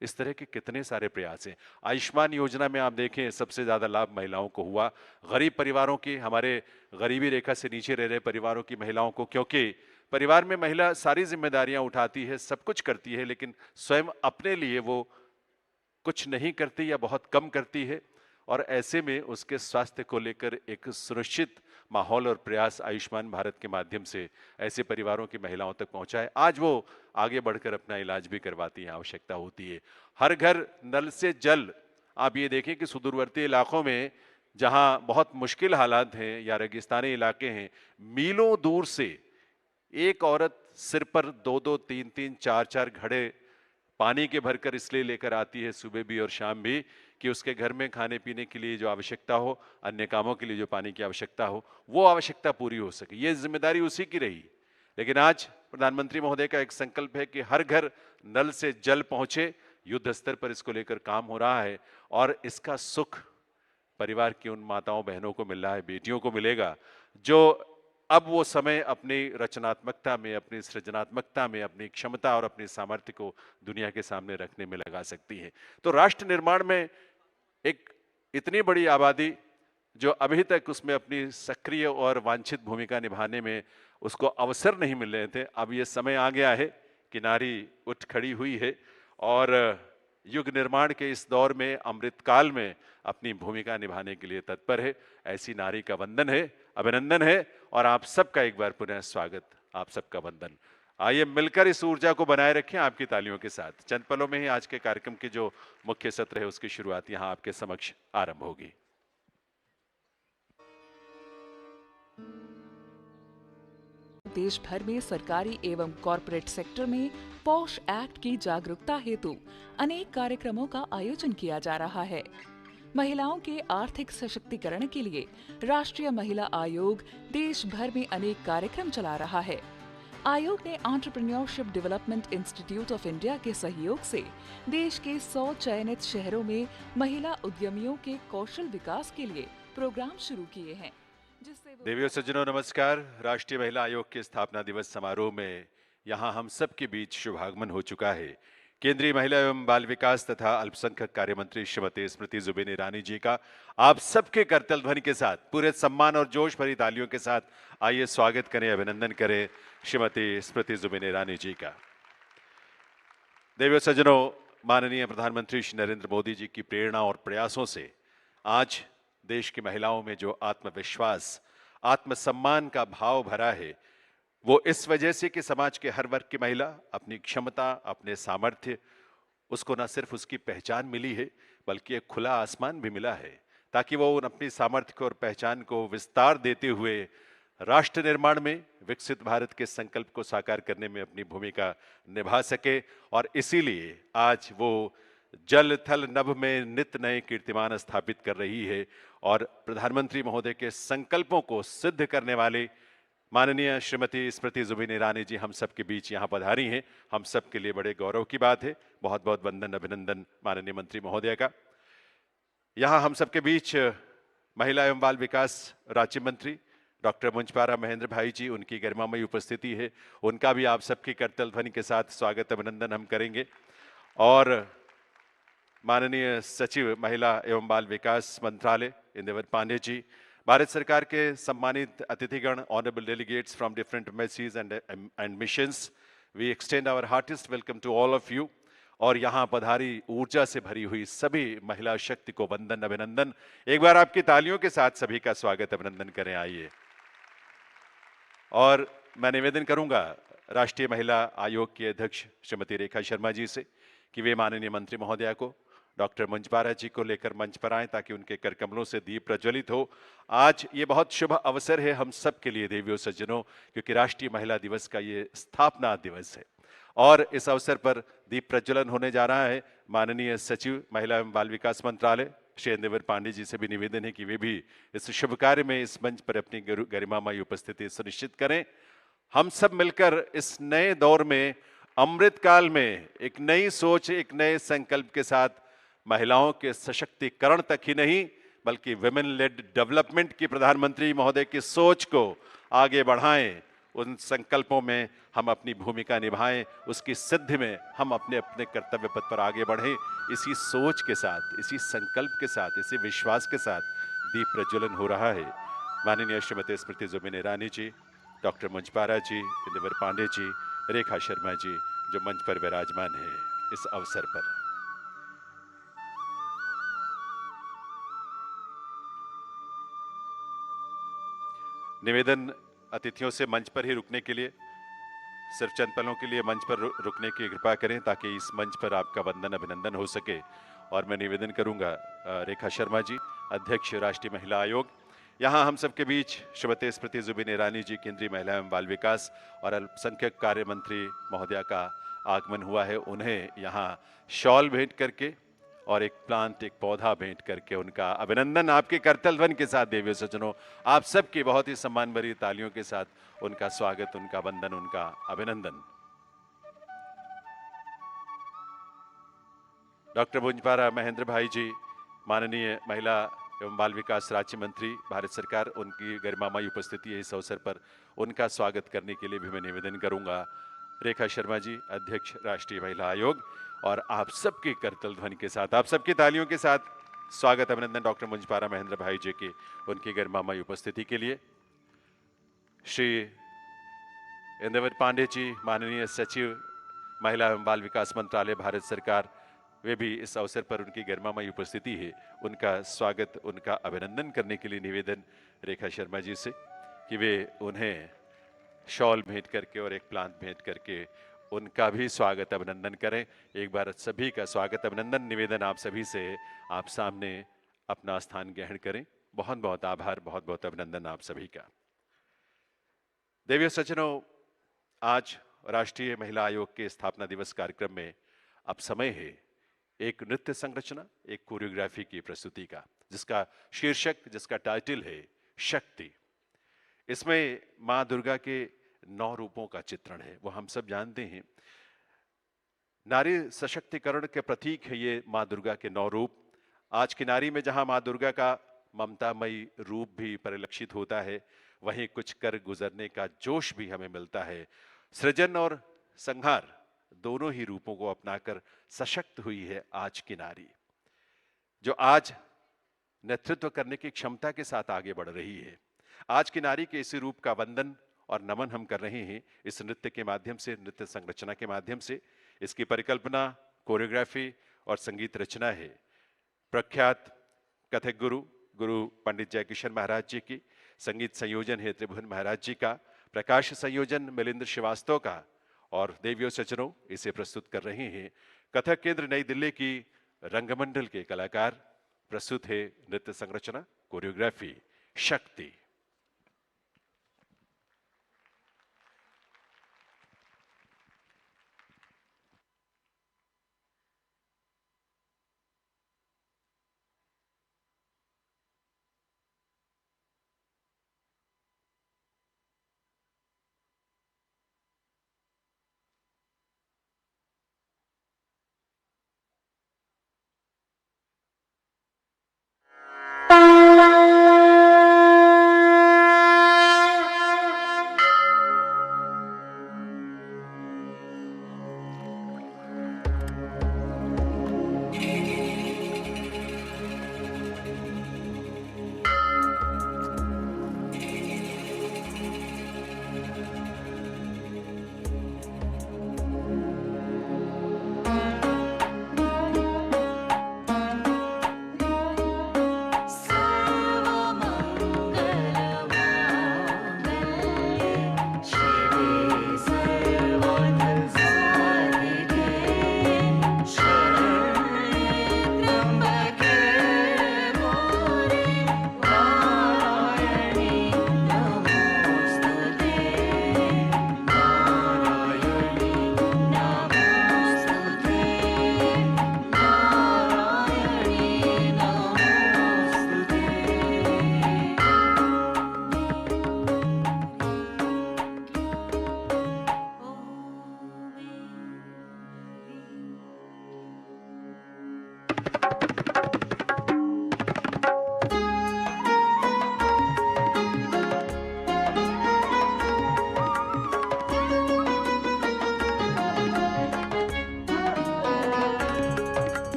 इस तरह के कितने सारे प्रयास हैं। आयुष्मान योजना में आप देखें सबसे ज्यादा लाभ महिलाओं को हुआ, गरीब परिवारों की, हमारे गरीबी रेखा से नीचे रह रहे परिवारों की महिलाओं को, क्योंकि परिवार में महिला सारी जिम्मेदारियां उठाती है, सब कुछ करती है, लेकिन स्वयं अपने लिए वो कुछ नहीं करती या बहुत कम करती है, और ऐसे में उसके स्वास्थ्य को लेकर एक सुनिश्चित माहौल और प्रयास आयुष्मान भारत के माध्यम से ऐसे परिवारों की महिलाओं तक पहुंचा है। आज वो आगे बढ़कर अपना इलाज भी करवाती हैं, आवश्यकता होती है। हर घर नल से जल, आप ये देखें कि सुदूरवर्ती इलाकों में जहां बहुत मुश्किल हालात हैं या रेगिस्तानी इलाके हैं, मीलों दूर से एक औरत सिर पर 2-2, 3-3, 4-4 घड़े पानी के भरकर इसलिए लेकर आती है सुबह भी और शाम भी कि उसके घर में खाने पीने के लिए जो आवश्यकता हो, अन्य कामों के लिए जो पानी की आवश्यकता हो, वो आवश्यकता पूरी हो सके। ये जिम्मेदारी उसी की रही। लेकिन आज प्रधानमंत्री महोदय का एक संकल्प है कि हर घर नल से जल पहुंचे। युद्ध स्तर पर इसको लेकर काम हो रहा है और इसका सुख परिवार की उन माताओं बहनों को मिल रहा है, बेटियों को मिलेगा, जो अब वो समय अपनी रचनात्मकता में, अपनी सृजनात्मकता में, अपनी क्षमता और अपनी सामर्थ्य को दुनिया के सामने रखने में लगा सकती है। तो राष्ट्र निर्माण में एक इतनी बड़ी आबादी जो अभी तक उसमें अपनी सक्रिय और वांछित भूमिका निभाने में उसको अवसर नहीं मिल रहे थे, अब ये समय आ गया है कि नारी उठ खड़ी हुई है और युग निर्माण के इस दौर में, अमृतकाल में अपनी भूमिका निभाने के लिए तत्पर है। ऐसी नारी का वंदन है, अभिनंदन है और आप सबका एक बार पुनः स्वागत, आप सबका वंदन। आइए मिलकर इस ऊर्जा को बनाए रखें आपकी तालियों के साथ। चंद पलों में ही आज के कार्यक्रम के जो मुख्य सत्र है उसकी शुरुआत यहां आपके समक्ष आरंभ होगी। देश भर में सरकारी एवं कॉरपोरेट सेक्टर में पॉश एक्ट की जागरूकता हेतु अनेक कार्यक्रमों का आयोजन किया जा रहा है। महिलाओं के आर्थिक सशक्तिकरण के लिए राष्ट्रीय महिला आयोग देश भर में अनेक कार्यक्रम चला रहा है। आयोग ने entrepreneurship development institute of India के सहयोग से देश के 100 चयनित शहरों में महिला उद्यमियों के कौशल विकास के लिए प्रोग्राम शुरू किए हैं। देवियों सज्जनों नमस्कार। राष्ट्रीय महिला आयोग के स्थापना दिवस समारोह में यहाँ हम सब के बीच शुभागमन हो चुका है केंद्रीय महिला एवं बाल विकास तथा अल्पसंख्यक कार्य मंत्री श्रीमती स्मृति जुबिन ईरानी जी का। आप सबके करतल ध्वनि के साथ, पूरे सम्मान और जोश भरी तालियों के साथ आइए स्वागत करें, अभिनंदन करें श्रीमती स्मृति जुबिन ईरानी जी का। देवियों सज्जनों, माननीय प्रधानमंत्री श्री नरेंद्र मोदी जी की प्रेरणा और प्रयासों से आज देश की महिलाओं में जो आत्मविश्वास, आत्मसम्मान का भाव भरा है, वो इस वजह से कि समाज के हर वर्ग की महिला अपनी क्षमता, अपने सामर्थ्य, उसको न सिर्फ उसकी पहचान मिली है बल्कि एक खुला आसमान भी मिला है, ताकि वो अपनी सामर्थ्य को और पहचान को विस्तार देते हुए राष्ट्र निर्माण में, विकसित भारत के संकल्प को साकार करने में अपनी भूमिका निभा सके। और इसीलिए आज वो जल थल नभ में नित नए कीर्तिमान स्थापित कर रही है और प्रधानमंत्री महोदय के संकल्पों को सिद्ध करने वाले माननीय श्रीमती स्मृति जुबिन ईरानी जी हम सब के बीच यहाँ पधारी हैं। हम सब के लिए बड़े गौरव की बात है। बहुत बहुत वंदन, अभिनंदन माननीय मंत्री महोदय का। यहाँ हम सब के बीच महिला एवं बाल विकास राज्य मंत्री डॉक्टर मुंजपारा महेंद्र भाई जी, उनकी गरिमामयी उपस्थिति है, उनका भी आप सबके करतल ध्वनि के साथ स्वागत अभिनंदन हम करेंगे। और माननीय सचिव महिला एवं बाल विकास मंत्रालय इंदिवर पांडे जी, भारत सरकार के सम्मानित अतिथिगण, honourable delegates from different embassies and missions, we extend our heartiest welcome to all of you. और यहाँ पधारी ऊर्जा से भरी हुई सभी महिला शक्ति को वंदन, अभिनंदन। एक बार आपकी तालियों के साथ सभी का स्वागत अभिनंदन करें। आइए। और मैं निवेदन करूंगा राष्ट्रीय महिला आयोग की अध्यक्ष श्रीमती रेखा शर्मा जी से कि वे माननीय मंत्री महोदया को, डॉक्टर मुंजपारा जी को लेकर मंच पर आएं ताकि उनके करकमलों से दीप प्रज्वलित हो। आज ये बहुत शुभ अवसर है हम सब के लिए देवियों सज्जनों, क्योंकि राष्ट्रीय महिला दिवस का ये स्थापना दिवस है और इस अवसर पर दीप प्रज्वलन होने जा रहा है। माननीय सचिव महिला एवं बाल विकास मंत्रालय श्री इंदेवर पांडे जी से भी निवेदन है कि वे भी इस शुभ कार्य में इस मंच पर अपनी गरिमामयी उपस्थिति सुनिश्चित करें। हम सब मिलकर इस नए दौर में, अमृत काल में, एक नई सोच, एक नए संकल्प के साथ महिलाओं के सशक्तिकरण तक ही नहीं बल्कि विमेन लेड डेवलपमेंट की प्रधानमंत्री महोदय की सोच को आगे बढ़ाएं। उन संकल्पों में हम अपनी भूमिका निभाएं, उसकी सिद्धि में हम अपने अपने कर्तव्य पथ पर आगे बढ़ें। इसी सोच के साथ, इसी संकल्प के साथ, इसी विश्वास के साथ दीप प्रज्वलन हो रहा है। माननीय श्रीमती स्मृति जुबिन ईरानी जी, डॉक्टर मंच पारा जी, इंदेवर पांडे जी, रेखा शर्मा जी जो मंच पर विराजमान है इस अवसर पर। निवेदन अतिथियों से मंच पर ही रुकने के लिए, सिर्फ चंद पलों के लिए मंच पर रुकने की कृपा करें ताकि इस मंच पर आपका वंदन अभिनंदन हो सके। और मैं निवेदन करूंगा रेखा शर्मा जी, अध्यक्ष राष्ट्रीय महिला आयोग, यहाँ हम सबके बीच श्रीमती स्मृति जुबिन ईरानी जी, केंद्रीय महिला एवं बाल विकास और अल्पसंख्यक कार्य मंत्री महोदया का आगमन हुआ है। उन्हें यहाँ शॉल भेंट करके और एक प्लांट, एक पौधा भेंट करके उनका अभिनंदन आपके करतल ध्वनि के साथ देवियों सज्जनों, आप सबकी बहुत ही सम्मान भरी तालियों के साथ उनका स्वागत, उनका वंदन, उनका अभिनंदन। डॉक्टर भुंजपारा महेंद्र भाई जी, माननीय महिला एवं बाल विकास राज्य मंत्री भारत सरकार, उनकी गरिमामयी उपस्थिति है इस अवसर पर, उनका स्वागत करने के लिए भी मैं निवेदन करूंगा। रेखा शर्मा जी, अध्यक्ष राष्ट्रीय महिला आयोग, और आप सबके करतल ध्वनि के साथ, आप सबकी तालियों के साथ स्वागत अभिनंदन डॉक्टर मुंजपारा महेंद्र भाई जी की उनकी गरिमामयी उपस्थिति के लिए। श्री इंदेवर पांडे जी, माननीय सचिव महिला एवं बाल विकास मंत्रालय भारत सरकार, वे भी इस अवसर पर उनकी गरिमामयी उपस्थिति है, उनका स्वागत, उनका अभिनंदन करने के लिए निवेदन रेखा शर्मा जी से कि वे उन्हें शॉल भेंट करके और एक प्लांट भेंट करके उनका भी स्वागत अभिनंदन करें। एक बार सभी का स्वागत अभिनंदन निवेदन आप सभी से, आप सामने अपना स्थान ग्रहण करें। बहुत बहुत आभार, बहुत बहुत अभिनंदन आप सभी का। देवियों सज्जनों, आज राष्ट्रीय महिला आयोग के स्थापना दिवस कार्यक्रम में अब समय है एक नृत्य संरचना, एक कोरियोग्राफी की प्रस्तुति का, जिसका शीर्षक, जिसका टाइटल है शक्ति। इसमें मां दुर्गा के 9 रूपों का चित्रण है। वो हम सब जानते हैं, नारी सशक्तिकरण के प्रतीक है ये मां दुर्गा के 9 रूप। आज की नारी में जहां मां दुर्गा का ममतामयी रूप भी परिलक्षित होता है, वहीं कुछ कर गुजरने का जोश भी हमें मिलता है। सृजन और संहार दोनों ही रूपों को अपनाकर सशक्त हुई है आज की नारी, जो आज नेतृत्व करने की क्षमता के साथ आगे बढ़ रही है। आज की नारी के इसी रूप का वंदन और नमन हम कर रहे हैं इस नृत्य के माध्यम से, नृत्य संरचना के माध्यम से। इसकी परिकल्पना, कोरियोग्राफी और संगीत रचना है प्रख्यात कथक गुरु पंडित जयकिशन महाराज जी की। संगीत संयोजन है त्रिभुवन महाराज जी का। प्रकाश संयोजन मिलिंद्र श्रीवास्तव का। और देवियों सज्जनों, इसे प्रस्तुत कर रहे हैं कथक केंद्र नई दिल्ली की रंगमंडल के कलाकार। प्रस्तुत है नृत्य संरचना, कोरियोग्राफी शक्ति।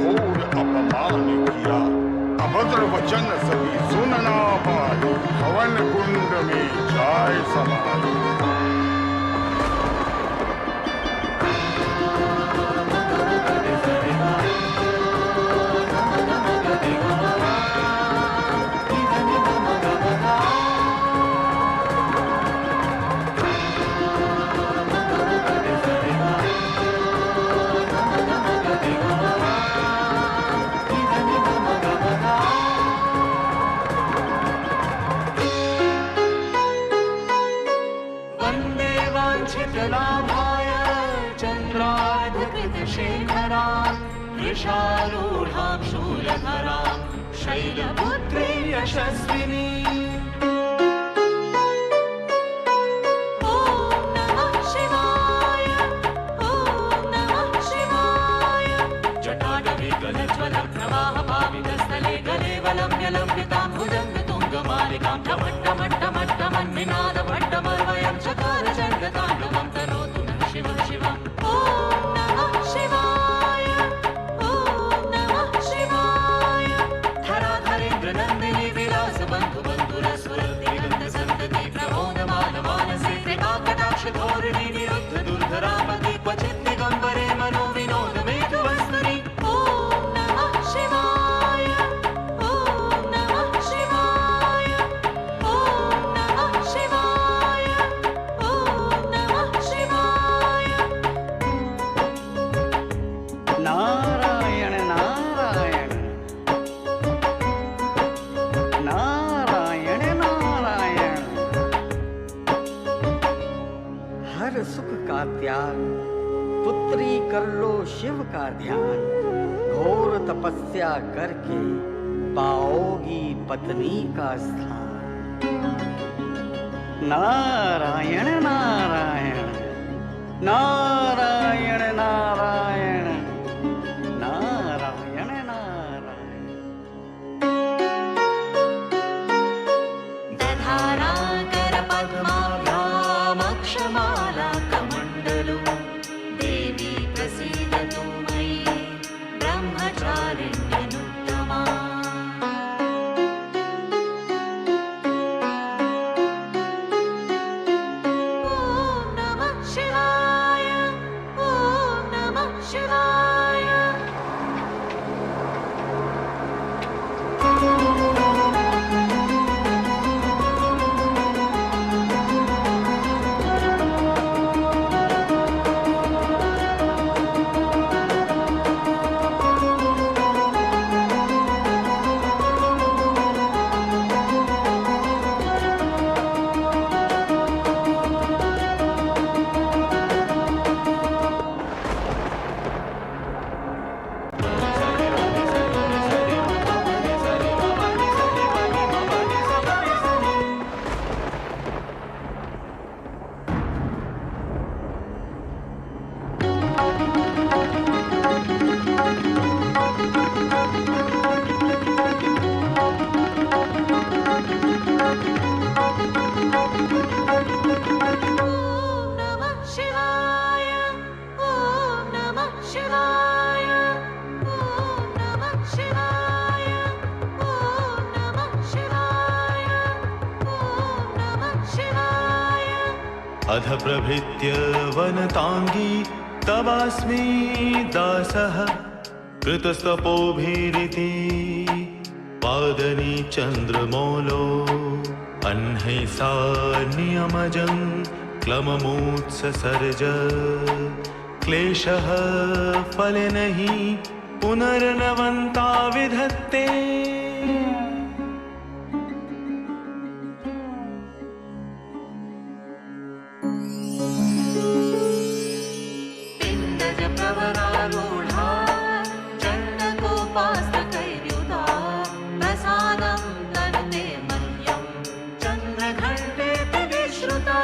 घोर अपमान किया। अभद्र वचन सभी सुन ना पाए, हवन कुंड में जाए समाये। लाभाय चन्द्रार्धकृतशेखरां वृषारूढां शूलधरां शैलपुत्री यशस्विनी। जटाटवीकलज्वलप्रवाहभावितस्थले गले वलम्ब्यलम्बितां भुजङ्गतुङ्गमालिकां ढमट्टमट्टमट्टमन्निनादभट्टमर्वयं चकार जङ्गताण्डवं तनोतु नः शिवं शिवम्। ॐ नमः शिवाय, ॐ नमः शिवाय। धराधरेन्द्रनन्दिनी विलासबन्धुबन्धुरसुरदिगन्तसन्तति प्रमोदमानमानसे त्रिकाकटाक्षधोरिणी निरुद्ध दुर्धरामति क्वचित् दिगम्बरे मनोविनोदमेतु वस्तुनि। नारायण नारायण नारायण नारायण। हर सुख का त्याग, पुत्री कर लो शिव का ध्यान। घोर तपस्या करके पाओगी पत्नी का स्थान। नारायण नारायण नारायण नारायण नारायण नारायण। दधाराकर पद्माभ्यामक्षमाला कमण्डलु देवी प्रसीदतु मयि ब्रह्मचारिण्यनुत्तमा। ॐ नमः शिवाय, ॐ नमः शिवाय। अध प्रभृत्य वनतांगी तवास्मि दासः कृतस्तपोभिरिति पादनी चंद्रमौलो अह्नै सा नियमजं क्लममूत्ससर्ज क्लेशः फले नहि पुनर्नवन्ता विधत्ते। पिण्डज प्रवरारूढा चण्डकोपास्तकैर्युता प्रसादं तनुते मह्यं चन्द्रघण्टेति विश्रुता।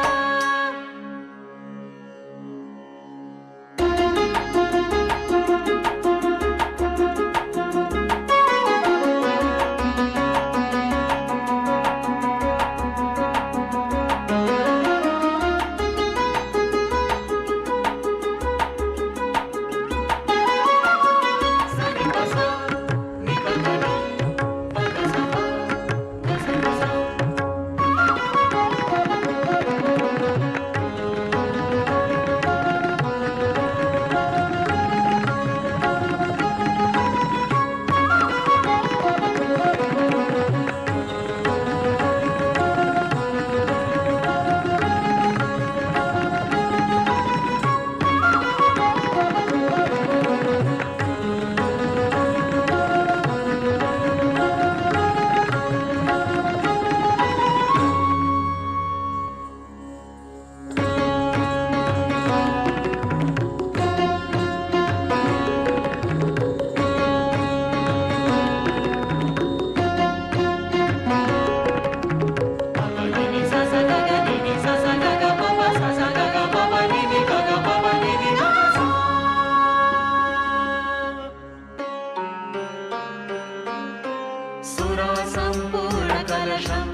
कलशं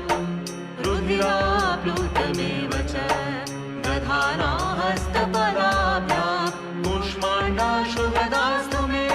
रुधिराप्लुतमेव च दधाना हस्तपदाभ्यां कूष्माण्डाशु ददास्तु मे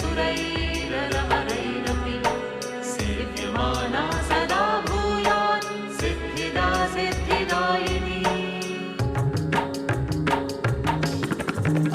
सुरैररहरैरपि सेव्यमाना सदा भूयात् सिद्धिदा सिद्धिदायिनी।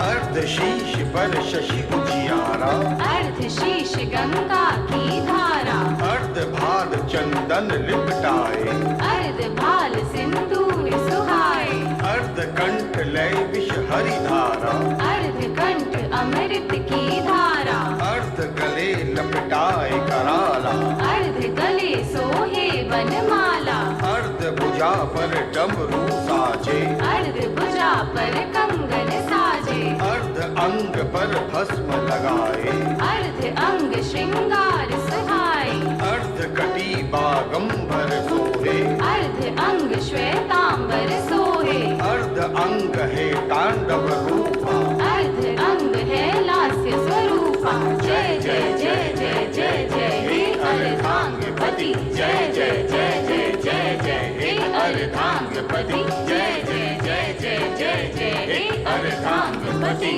अर्धशीष पर शशि उजियारा, अर्धशीष गंगा की धारा, अर्ध भाल चंदन लिपटाए, अर्ध भाल सिंदूर सुहाए, अर्ध कंठ लय विष हरि धारा, अर्ध कंठ अमृत की धारा, अर्ध गले लपटाए कराला, अर्ध गले सोहे वनमाला, अर्ध भुजा पर डमरू साजे, अर्ध भुजा पर कंगन साजे, अर्ध अंग पर भस्म लगाए, अर्ध अंग श्रृंगार सुहाए, अर्ध कटी बागंबर सोहे, अर्ध अंग श्वेतांबर सोहे, अर्ध अंग है तांडव रूपा, अर्ध अंग है लास्य स्वरूपा। जय जय जय जय जय जय हे अर्धांगपति, जय जय जय जय जय जय हे अर्धांगपति, जय जय जय जय जय जय हे अर्धांगपति।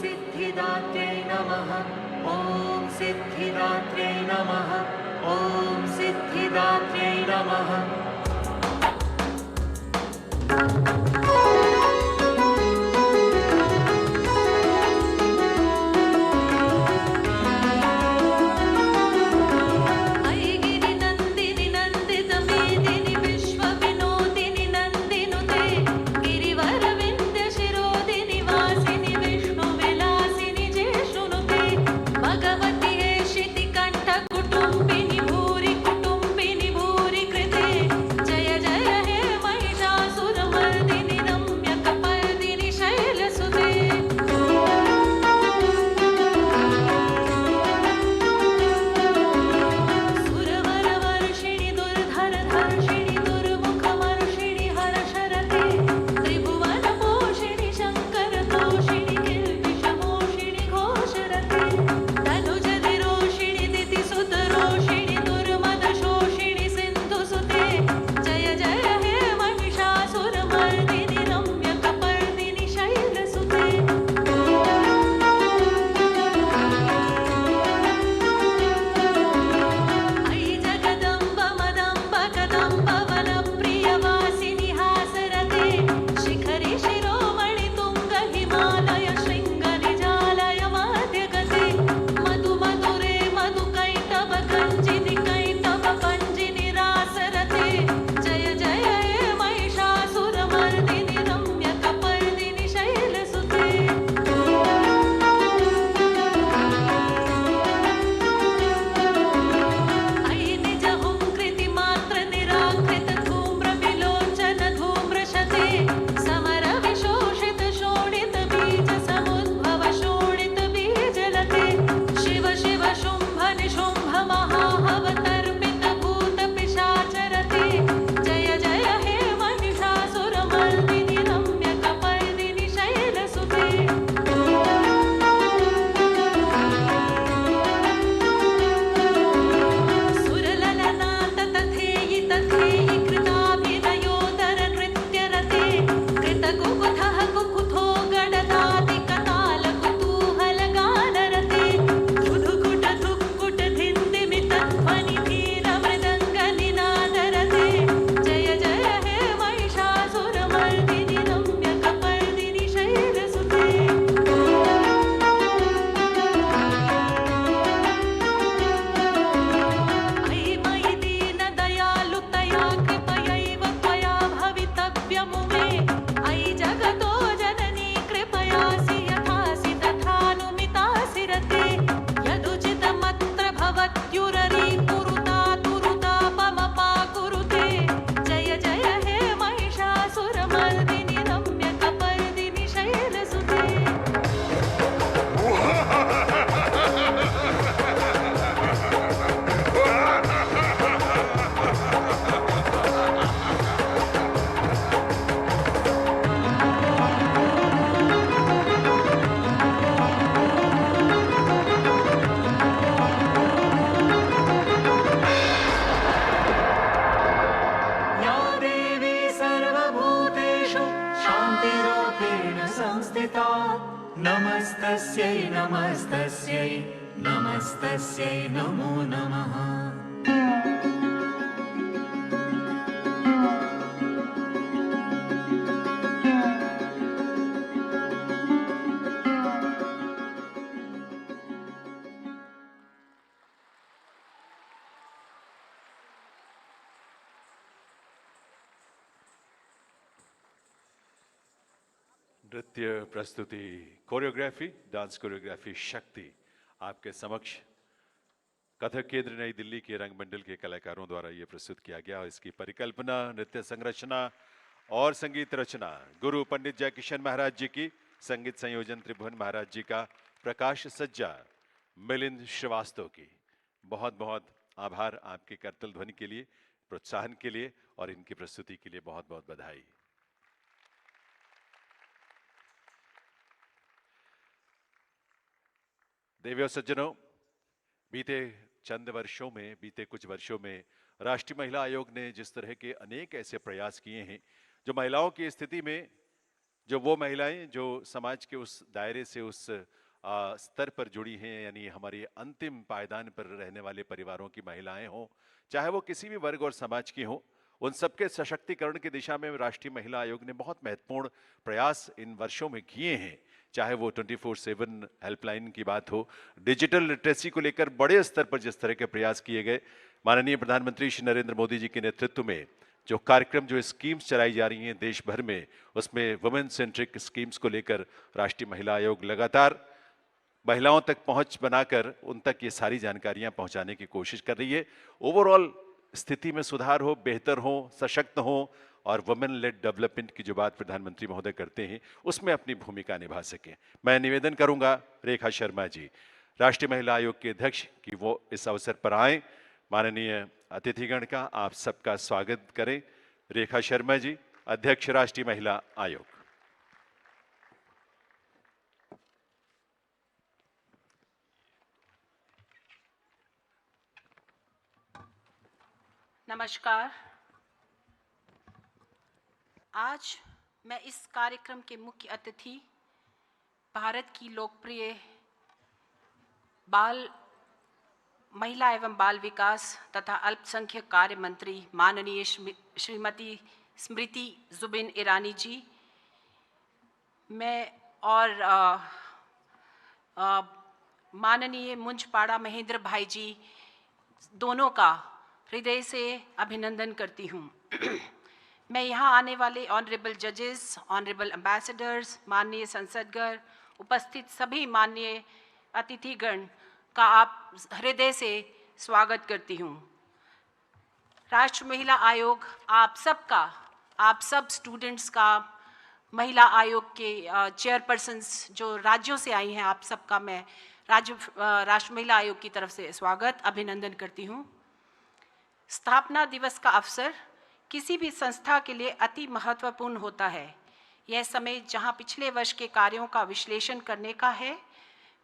सिद्धिदात्रे नमः ॐ सिद्धिदात्रे नमः ॐ सिद्धिदात्रे नमः। ऐगिरि नन्दिनि नन्दित मेदिनि विश्व विनोदिनि नन्दिनुते गिरिवर विन्ध्य शिरोदिनि वासिनि विष्णु विलासिनि जेषुनुते भगवति हेशिति कंठ कुटुम्बिनि भूरि कुटुम्बिनि भूरि कृते जय जय हे महिषासुरमर्दिनि रम्य कपर्दिनि शैलसुते। सुरवरवर्षिणि दुर्धरधर्षिणि दुर्मुखमर्षिणि हर्षरते त्रिभुवनपोषिणि शङ्करतोषिणि किल्बिषमोषिणि घोषरते तनुजदिरोषिणि दितिसुतरोषिणि दुर्मदशोषिणि सिन्धुसुते जय जय हे महिषासुरमर्दिनि रम्य कपर्दिनि शैलसुते। ऐ जगदम्ब मदम्ब कदम्ब वनप्रियवासिनि हासरते शिखरि शिरोमणि तुङ्ग हिमालय शृङ्ग निजालय माध्यगते मधु मधुरे मधुकैटभ कञ्जिनि कैटभ पञ्जिनि रासरते जय जय हे महिषासुरमर्दिनि रम्य कपर्दिनि शैलसुते। ऐ निज हुंकृति मात्र निराकृत धूम्र विलोचन धूम्रशते समर विशोषित शोणित बीज समुद्भव शोणित बीजलते शिव शिव शुंभ निशुंभ महाहवतर्पित भूत पिशाचरते जय जय हे महिषासुरमर्दिनि रम्य कपर्दिनि शैलसुते। सुरललनाथ तथेयि तथेयि कृताभिनयोदर नृत्यरते कृतकुकुथः कुकुथो गडदाति कताल कुतूहल गानरते धुधुकुट धुक्कुट धिन्दिमित ध्वनि धीर मृदङ्ग निनादरते जय जय हे महिषासुरमर्दिनि रम्य कपर्दिनि शैलसुते। ऐ मयि दीन दयालुतया कृपयैव त्वया भवितव्यमुमे ऐ जगतो जननी कृपयासि यथासि तथानुमितासि रते यदुचितमत्र भवत्युररी पुरुतापमपाकुरुते जय जय हे महिषासुरमर्दिनि रम्य कपर्दिनि शैलसुते। या देवी सर्वभूतेषु शान्तिरूपेण संस्थिता नमस्तस्यै नमस्तस्यै नमस्तस्यै नमो नमः। नृत्य प्रस्तुति कोरियोग्राफी, डांस कोरियोग्राफी शक्ति आपके समक्ष कथक केंद्र नई दिल्ली के रंगमंडल के कलाकारों द्वारा ये प्रस्तुत किया गया और इसकी परिकल्पना, नृत्य संरचना और संगीत रचना गुरु पंडित जयकिशन महाराज जी की, संगीत संयोजन त्रिभुवन महाराज जी का, प्रकाश सज्जा मिलिंद श्रीवास्तव की। बहुत बहुत आभार आपके करतल ध्वनि के लिए, प्रोत्साहन के लिए और इनकी प्रस्तुति के लिए बहुत बहुत बधाई। देवियों सज्जनों, बीते कुछ वर्षों में राष्ट्रीय महिला आयोग ने जिस तरह के अनेक ऐसे प्रयास किए हैं जो महिलाओं की स्थिति में, जो वो महिलाएं जो समाज के उस दायरे से उस स्तर पर जुड़ी हैं, यानी हमारी अंतिम पायदान पर रहने वाले परिवारों की महिलाएं हों, चाहे वो किसी भी वर्ग और समाज की हों, उन सबके सशक्तिकरण की दिशा में राष्ट्रीय महिला आयोग ने बहुत महत्वपूर्ण प्रयास इन वर्षों में किए हैं। चाहे वो 24/7 हेल्पलाइन की बात हो, डिजिटल लिटरेसी को लेकर बड़े स्तर पर जिस तरह के प्रयास किए गए, माननीय प्रधानमंत्री श्री नरेंद्र मोदी जी के नेतृत्व में जो कार्यक्रम, जो स्कीम्स चलाई जा रही हैं देश भर में, उसमें वुमेन सेंट्रिक स्कीम्स को लेकर राष्ट्रीय महिला आयोग लगातार महिलाओं तक पहुंच बनाकर उन तक ये सारी जानकारियां पहुंचाने की कोशिश कर रही है। ओवरऑल स्थिति में सुधार हो, बेहतर हो, सशक्त हो और वुमेन लेड डेवलपमेंट की जो बात प्रधानमंत्री महोदय करते हैं उसमें अपनी भूमिका निभा सकें। मैं निवेदन करूंगा रेखा शर्मा जी, राष्ट्रीय महिला आयोग के अध्यक्ष, कि वो इस अवसर पर आए, माननीय अतिथिगण का आप सबका स्वागत करें। रेखा शर्मा जी, अध्यक्ष राष्ट्रीय महिला आयोग। नमस्कार। आज मैं इस कार्यक्रम के मुख्य अतिथि, भारत की लोकप्रिय महिला एवं बाल विकास तथा अल्पसंख्यक कार्य मंत्री माननीय श्रीमती स्मृति जुबिन ईरानी जी, मैं और माननीय मुंजपाड़ा महेंद्र भाई जी दोनों का हृदय से अभिनंदन करती हूँ। मैं यहाँ आने वाले ऑनरेबल जजेस, ऑनरेबल एम्बेसडर्स, माननीय संसदगण, उपस्थित सभी माननीय अतिथिगण का आप हृदय से स्वागत करती हूँ। राष्ट्रीय महिला आयोग आप सब स्टूडेंट्स का, महिला आयोग के चेयरपर्सन्स जो राज्यों से आई हैं, आप सबका मैं राष्ट्रीय महिला आयोग की तरफ से स्वागत, अभिनंदन करती हूँ। स्थापना दिवस का अवसर किसी भी संस्था के लिए अति महत्वपूर्ण होता है। यह समय जहां पिछले वर्ष के कार्यों का विश्लेषण करने का है,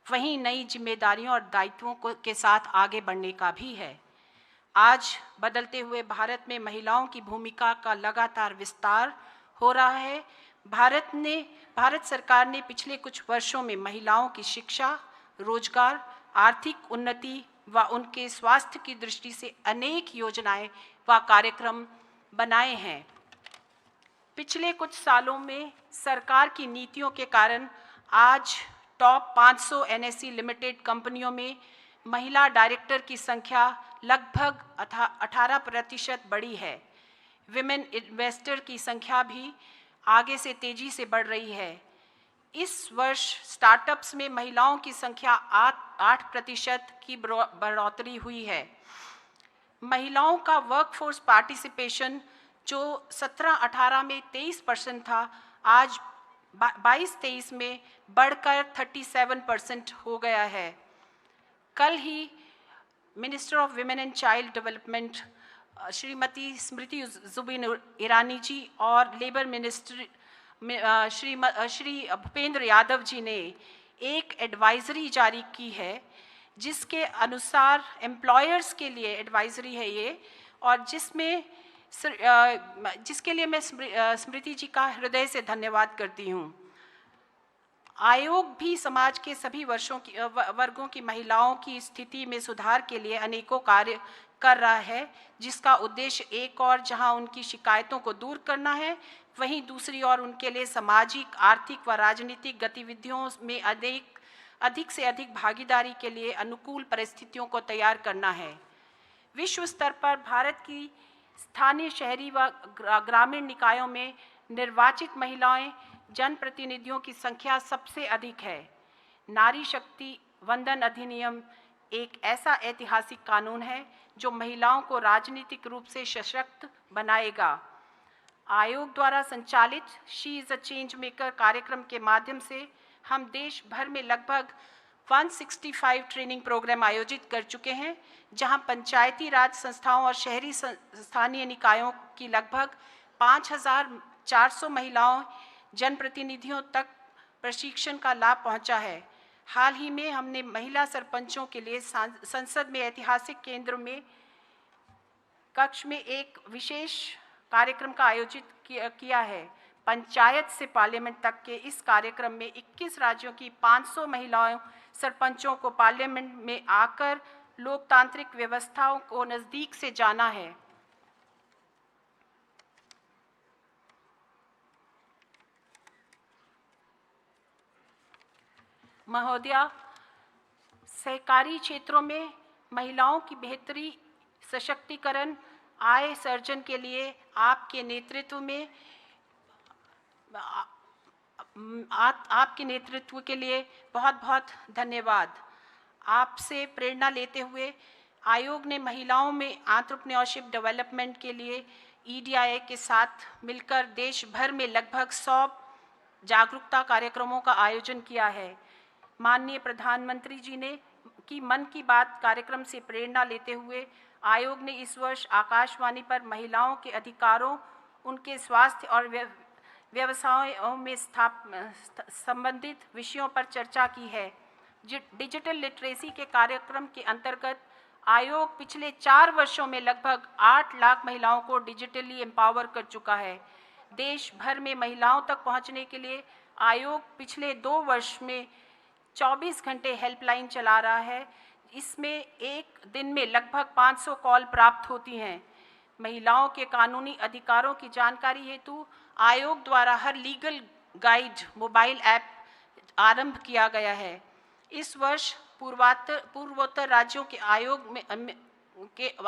वहीं नई जिम्मेदारियों और दायित्वों के साथ आगे बढ़ने का भी है। आज बदलते हुए भारत में महिलाओं की भूमिका का लगातार विस्तार हो रहा है। भारत सरकार ने पिछले कुछ वर्षों में महिलाओं की शिक्षा, रोजगार, आर्थिक उन्नति व उनके स्वास्थ्य की दृष्टि से अनेक योजनाएं व कार्यक्रम बनाए हैं। पिछले कुछ सालों में सरकार की नीतियों के कारण आज टॉप 500 NSE लिमिटेड कंपनियों में महिला डायरेक्टर की संख्या लगभग 18% बढ़ी है। विमेन इन्वेस्टर की संख्या भी आगे से तेजी से बढ़ रही है। इस वर्ष स्टार्टअप्स में महिलाओं की संख्या 8% की बढ़ोतरी हुई है। महिलाओं का वर्कफोर्स पार्टिसिपेशन जो 17-18 में 23% था, आज 22-23 में बढ़कर 37% हो गया है। कल ही minister of women and child development Shrimati Smriti Zubin Irani ji और लेबर मिनिस्टर श्री भूपेंद्र यादव जी ने एक एडवाइजरी जारी की है, जिसके अनुसार एम्प्लॉयर्स के लिए एडवाइजरी है ये, और जिसके लिए मैं स्मृति जी का हृदय से धन्यवाद करती हूँ। आयोग भी समाज के सभी वर्गों की महिलाओं की स्थिति में सुधार के लिए अनेकों कार्य कर रहा है, जिसका उद्देश्य एक और जहां उनकी शिकायतों को दूर करना है, वहीं दूसरी ओर उनके लिए सामाजिक, आर्थिक व राजनीतिक गतिविधियों में अधिक से अधिक भागीदारी के लिए अनुकूल परिस्थितियों को तैयार करना है। विश्व स्तर पर भारत की स्थानीय, शहरी व ग्रामीण निकायों में निर्वाचित महिलाएं जनप्रतिनिधियों की संख्या सबसे अधिक है। नारी शक्ति वंदन अधिनियम एक ऐसा ऐतिहासिक कानून है जो महिलाओं को राजनीतिक रूप से सशक्त बनाएगा। आयोग द्वारा संचालित she is a change maker कार्यक्रम के माध्यम से हम देश भर में लगभग 165 ट्रेनिंग प्रोग्राम आयोजित कर चुके हैं, जहां पंचायती राज संस्थाओं और शहरी स्थानीय निकायों की लगभग 5,400 महिलाओं जनप्रतिनिधियों तक प्रशिक्षण का लाभ पहुंचा है। हाल ही में हमने महिला सरपंचों के लिए संसद में ऐतिहासिक केंद्र में कक्ष में एक विशेष कार्यक्रम का आयोजित किया है। पंचायत से पार्लियामेंट तक के इस कार्यक्रम में 21 राज्यों की 500 महिलाओं सरपंचों को पार्लियामेंट में आकर लोकतांत्रिक व्यवस्थाओं को नज़दीक से जाना है। महोदया, सहकारी क्षेत्रों में महिलाओं की बेहतरी, सशक्तिकरण, आय सर्जन के लिए आपके नेतृत्व में आपके नेतृत्व के लिए बहुत बहुत धन्यवाद। आपसे प्रेरणा लेते हुए आयोग ने महिलाओं में एंटरप्रेन्योरशिप डेवलपमेंट के लिए EDIA के साथ मिलकर देश भर में लगभग 100 जागरूकता कार्यक्रमों का आयोजन किया है। माननीय प्रधानमंत्री जी ने मन की बात कार्यक्रम से प्रेरणा लेते हुए आयोग ने इस वर्ष आकाशवाणी पर महिलाओं के अधिकारों, उनके स्वास्थ्य और व्यवसायों में संबंधित विषयों पर चर्चा की है। डिजिटल लिटरेसी के कार्यक्रम के अंतर्गत आयोग पिछले 4 वर्षों में लगभग 8 लाख महिलाओं को डिजिटली एम्पावर कर चुका है। देश भर में महिलाओं तक पहुंचने के लिए आयोग पिछले 2 वर्ष में 24 घंटे हेल्पलाइन चला रहा है। इसमें एक दिन में लगभग 500 कॉल प्राप्त होती हैं। महिलाओं के कानूनी अधिकारों की जानकारी हेतु आयोग द्वारा हर लीगल गाइड मोबाइल ऐप आरंभ किया गया है। इस वर्ष पूर्वोत्तर राज्यों के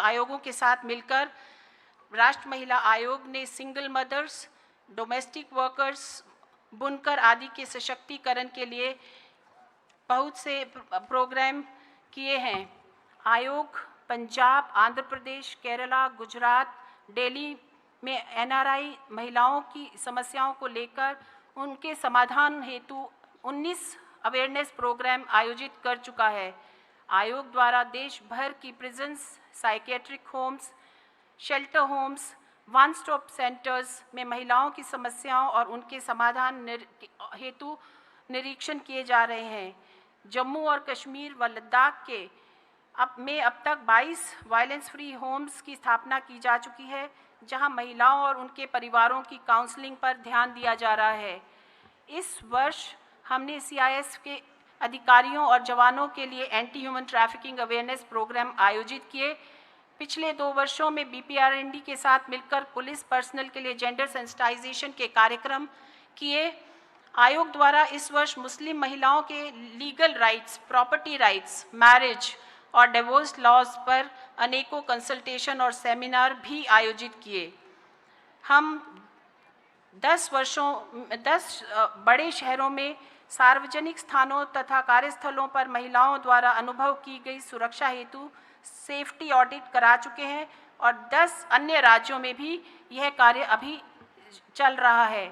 आयोगों के साथ मिलकर राष्ट्र महिला आयोग ने सिंगल मदर्स, डोमेस्टिक वर्कर्स, बुनकर आदि के सशक्तिकरण के लिए बहुत से प्रोग्राम किए हैं। आयोग पंजाब, आंध्र प्रदेश, केरला, गुजरात, दिल्ली में NRI महिलाओं की समस्याओं को लेकर उनके समाधान हेतु 19 अवेयरनेस प्रोग्राम आयोजित कर चुका है। आयोग द्वारा देश भर की prisons, psychiatric homes, shelter homes, one stop centres में महिलाओं की समस्याओं और उनके समाधान हेतु निरीक्षण किए जा रहे हैं। जम्मू और कश्मीर व लद्दाख के अब तक 22 वायलेंस फ्री होम्स की स्थापना की जा चुकी है, जहां महिलाओं और उनके परिवारों की काउंसलिंग पर ध्यान दिया जा रहा है। इस वर्ष हमने CIS के अधिकारियों और जवानों के लिए anti human trafficking awareness programme आयोजित किए। पिछले 2 वर्षों में BPRND के साथ मिलकर पुलिस पर्सनल के लिए जेंडर सेंसिटाइजेशन के कार्यक्रम किए। आयोग द्वारा इस वर्ष मुस्लिम महिलाओं के legal rights, property rights, marriage और डिवोर्स लॉज पर अनेकों कंसल्टेशन और सेमिनार भी आयोजित किए। हम 10 बड़े शहरों में सार्वजनिक स्थानों तथा कार्यस्थलों पर महिलाओं द्वारा अनुभव की गई सुरक्षा हेतु सेफ्टी ऑडिट करा चुके हैं और 10 अन्य राज्यों में भी यह कार्य अभी चल रहा है।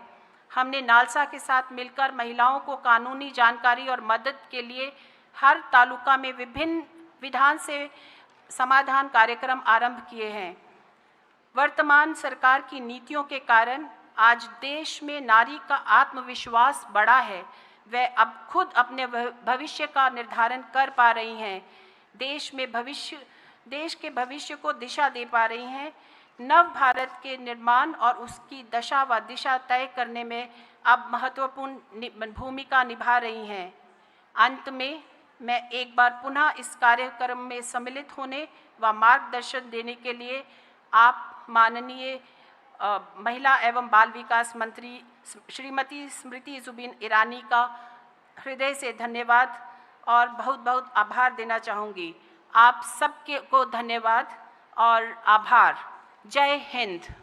हमने नालसा के साथ मिलकर महिलाओं को कानूनी जानकारी और मदद के लिए हर तालुका में विभिन्न विधान से समाधान कार्यक्रम आरंभ किए हैं। वर्तमान सरकार की नीतियों के कारण आज देश में नारी का आत्मविश्वास बढ़ा है। वह अब खुद अपने भविष्य का निर्धारण कर पा रही हैं, देश के भविष्य को दिशा दे पा रही हैं। नव भारत के निर्माण और उसकी दशा व दिशा तय करने में अब महत्वपूर्ण भूमिका निभा रही हैं। अंत में मैं एक बार पुनः इस कार्यक्रम में सम्मिलित होने व मार्गदर्शन देने के लिए आप माननीय महिला एवं बाल विकास मंत्री श्रीमती स्मृति जुबिन ईरानी का हृदय से धन्यवाद और बहुत बहुत आभार देना चाहूँगी। आप सबके को धन्यवाद और आभार। जय हिंद।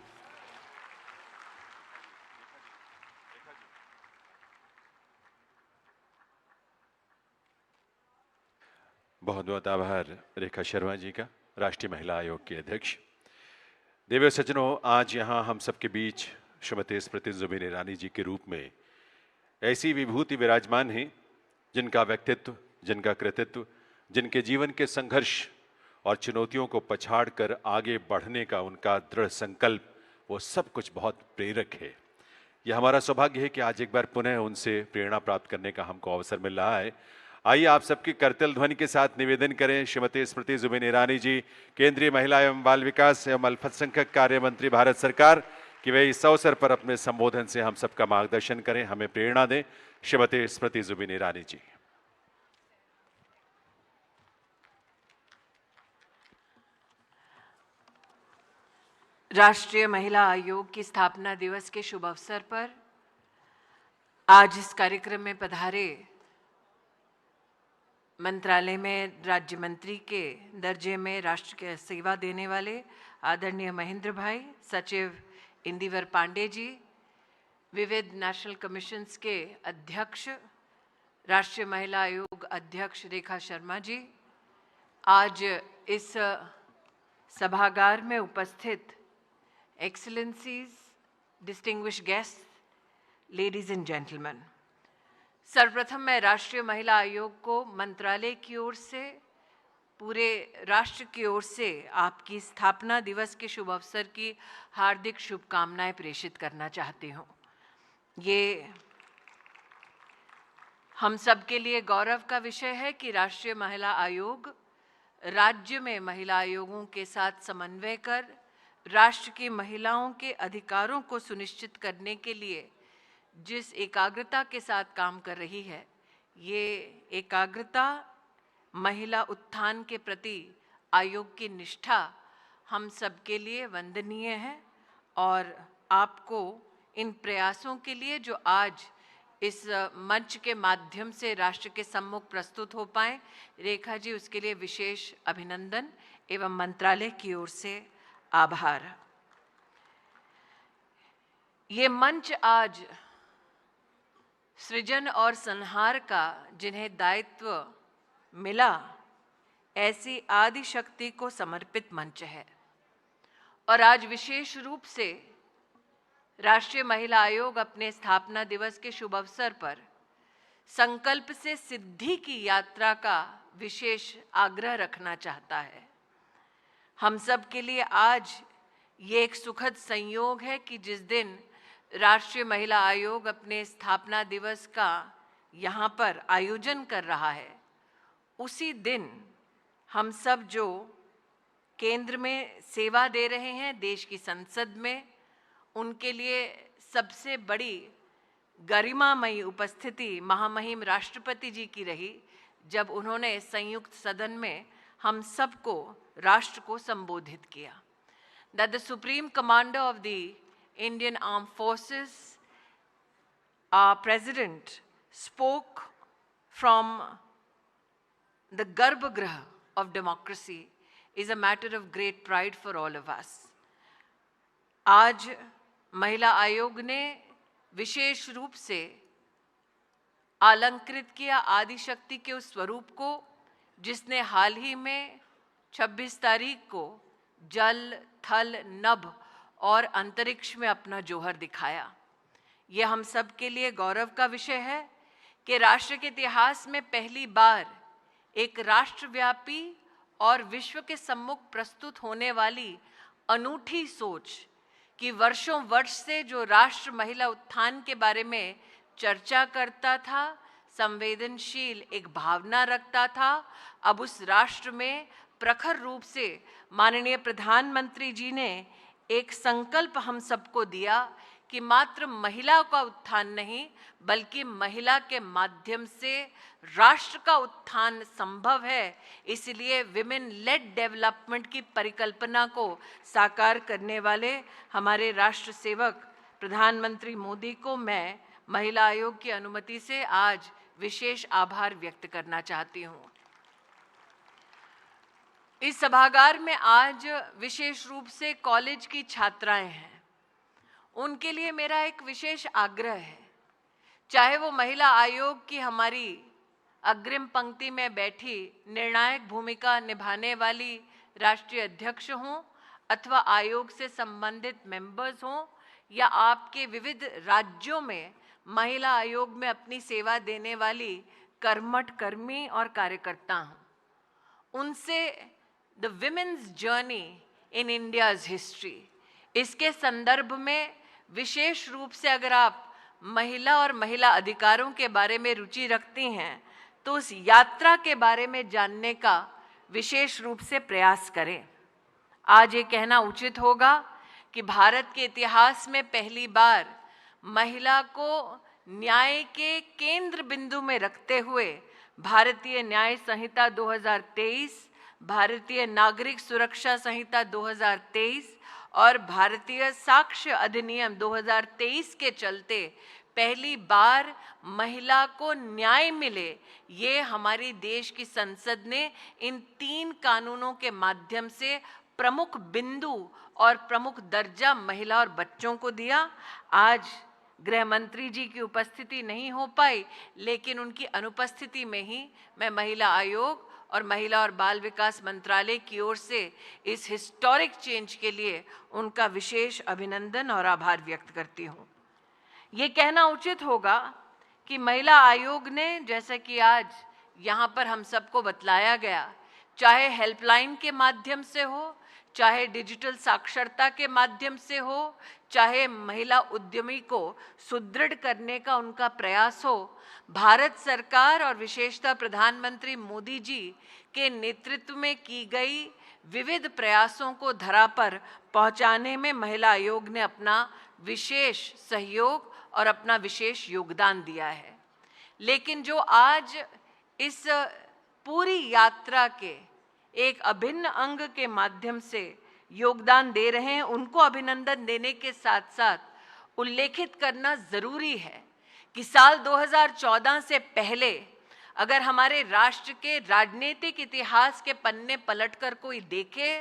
बहुत बहुत आभार रेखा शर्मा जी का, राष्ट्रीय महिला आयोग के अध्यक्ष। देवी सज्जनों, आज यहाँ हम सबके बीच श्रीमती स्मृति जुबिन ईरानी जी के रूप में ऐसी विभूति विराजमान हैं जिनका व्यक्तित्व, जिनका कृतित्व, जिनके जीवन के संघर्ष और चुनौतियों को पछाड़ कर आगे बढ़ने का उनका दृढ़ संकल्प, वो सब कुछ बहुत प्रेरक है। यह हमारा सौभाग्य है कि आज एक बार पुनः उनसे प्रेरणा प्राप्त करने का हमको अवसर मिल रहा है। आइए आप सबकी करतल ध्वनि के साथ निवेदन करें श्रीमती स्मृति जुबिन ईरानी जी, केंद्रीय महिला एवं बाल विकास एवं अल्पसंख्यक कार्य मंत्री, भारत सरकार, कि वे इस अवसर पर अपने संबोधन से हम सबका मार्गदर्शन करें, हमें प्रेरणा दें। श्रीमती स्मृति जुबिन ईरानी जी। राष्ट्रीय महिला आयोग की स्थापना दिवस के शुभ अवसर पर आज इस कार्यक्रम में पधारे मंत्रालय में राज्य मंत्री के दर्जे में राष्ट्र के सेवा देने वाले आदरणीय महेंद्र भाई, सचिव इंदिवर पांडे जी, विविध नेशनल कमीशंस के अध्यक्ष, राष्ट्रीय महिला आयोग अध्यक्ष रेखा शर्मा जी, आज इस सभागार में उपस्थित excellencies, distinguished guest, ladies and gentleman, सर्वप्रथम मैं राष्ट्रीय महिला आयोग को मंत्रालय की ओर से, पूरे राष्ट्र की ओर से आपकी स्थापना दिवस के शुभ अवसर की हार्दिक शुभकामनाएं प्रेषित करना चाहती हूँ। ये हम सब के लिए गौरव का विषय है कि राष्ट्रीय महिला आयोग राज्य में महिला आयोगों के साथ समन्वय कर राष्ट्र की महिलाओं के अधिकारों को सुनिश्चित करने के लिए जिस एकाग्रता के साथ काम कर रही है, ये एकाग्रता महिला उत्थान के प्रति आयोग की निष्ठा हम सब के लिए वंदनीय है। और आपको इन प्रयासों के लिए जो आज इस मंच के माध्यम से राष्ट्र के सम्मुख प्रस्तुत हो पाए, रेखा जी, उसके लिए विशेष अभिनंदन एवं मंत्रालय की ओर से आभार। ये मंच आज सृजन और संहार का जिन्हें दायित्व मिला, ऐसी आदि शक्ति को समर्पित मंच है। और आज विशेष रूप से राष्ट्रीय महिला आयोग अपने स्थापना दिवस के शुभ अवसर पर संकल्प से सिद्धि की यात्रा का विशेष आग्रह रखना चाहता है। हम सब के लिए आज ये एक सुखद संयोग है कि जिस दिन राष्ट्रीय महिला आयोग अपने स्थापना दिवस का यहाँ पर आयोजन कर रहा है, उसी दिन हम सब जो केंद्र में सेवा दे रहे हैं देश की संसद में, उनके लिए सबसे बड़ी गरिमामयी उपस्थिति महामहिम राष्ट्रपति जी की रही, जब उन्होंने संयुक्त सदन में हम सबको, राष्ट्र को संबोधित किया। That the Supreme Commander of the Indian Armed Forces, our President, spoke from the Garbhagriha of democracy is a matter of great pride for all of us. आज महिला आयोग ने विशेष रूप से अलंकृत किया आदिशक्ति के उस स्वरूप को जिसने हाल ही में 26 तारीख को जल, थल, नभ और अंतरिक्ष में अपना जौहर दिखाया। यह हम सब के लिए गौरव का विषय है कि राष्ट्र के इतिहास में पहली बार एक राष्ट्रव्यापी और विश्व के सम्मुख प्रस्तुत होने वाली अनूठी सोच कि वर्षों वर्ष से जो राष्ट्र महिला उत्थान के बारे में चर्चा करता था, संवेदनशील एक भावना रखता था, अब उस राष्ट्र में प्रखर रूप से माननीय प्रधानमंत्री जी ने एक संकल्प हम सबको दिया कि मात्र महिला का उत्थान नहीं बल्कि महिला के माध्यम से राष्ट्र का उत्थान संभव है। इसलिए विमेन लेड डेवलपमेंट की परिकल्पना को साकार करने वाले हमारे राष्ट्र सेवक प्रधानमंत्री मोदी को मैं महिला आयोग की अनुमति से आज विशेष आभार व्यक्त करना चाहती हूँ। इस सभागार में आज विशेष रूप से कॉलेज की छात्राएं हैं। उनके लिए मेरा एक विशेष आग्रह है, चाहे वो महिला आयोग की हमारी अग्रिम पंक्ति में बैठी निर्णायक भूमिका निभाने वाली राष्ट्रीय अध्यक्ष हों अथवा आयोग से संबंधित मेंबर्स हों या आपके विविध राज्यों में महिला आयोग में अपनी सेवा देने वाली कर्मठ कर्मी और कार्यकर्ता हों। उनसे the women's journey in India's history इसके संदर्भ में विशेष रूप से अगर आप महिला और महिला अधिकारों के बारे में रुचि रखती हैं तो उस यात्रा के बारे में जानने का विशेष रूप से प्रयास करें। आज ये कहना उचित होगा कि भारत के इतिहास में पहली बार महिला को न्याय के केंद्र बिंदु में रखते हुए भारतीय न्याय संहिता 2023, भारतीय नागरिक सुरक्षा संहिता 2023 और भारतीय साक्ष्य अधिनियम 2023 के चलते पहली बार महिला को न्याय मिले, ये हमारी देश की संसद ने इन 3 कानूनों के माध्यम से प्रमुख बिंदु और प्रमुख दर्जा महिला और बच्चों को दिया। आज गृह मंत्री जी की उपस्थिति नहीं हो पाई, लेकिन उनकी अनुपस्थिति में ही मैं महिला आयोग और महिला और बाल विकास मंत्रालय की ओर से इस हिस्टोरिक चेंज के लिए उनका विशेष अभिनंदन और आभार व्यक्त करती हूँ। ये कहना उचित होगा कि महिला आयोग ने, जैसा कि आज यहाँ पर हम सबको बतलाया गया, चाहे हेल्पलाइन के माध्यम से हो, चाहे डिजिटल साक्षरता के माध्यम से हो, चाहे महिला उद्यमी को सुदृढ़ करने का उनका प्रयास हो, भारत सरकार और विशेषतः प्रधानमंत्री मोदी जी के नेतृत्व में की गई विविध प्रयासों को धरा पर पहुंचाने में महिला आयोग ने अपना विशेष सहयोग और अपना विशेष योगदान दिया है। लेकिन जो आज इस पूरी यात्रा के एक अभिन्न अंग के माध्यम से योगदान दे रहे हैं, उनको अभिनंदन देने के साथ साथ उल्लेखित करना ज़रूरी है कि साल 2014 से पहले अगर हमारे राष्ट्र के राजनीतिक इतिहास के पन्ने पलटकर कोई देखे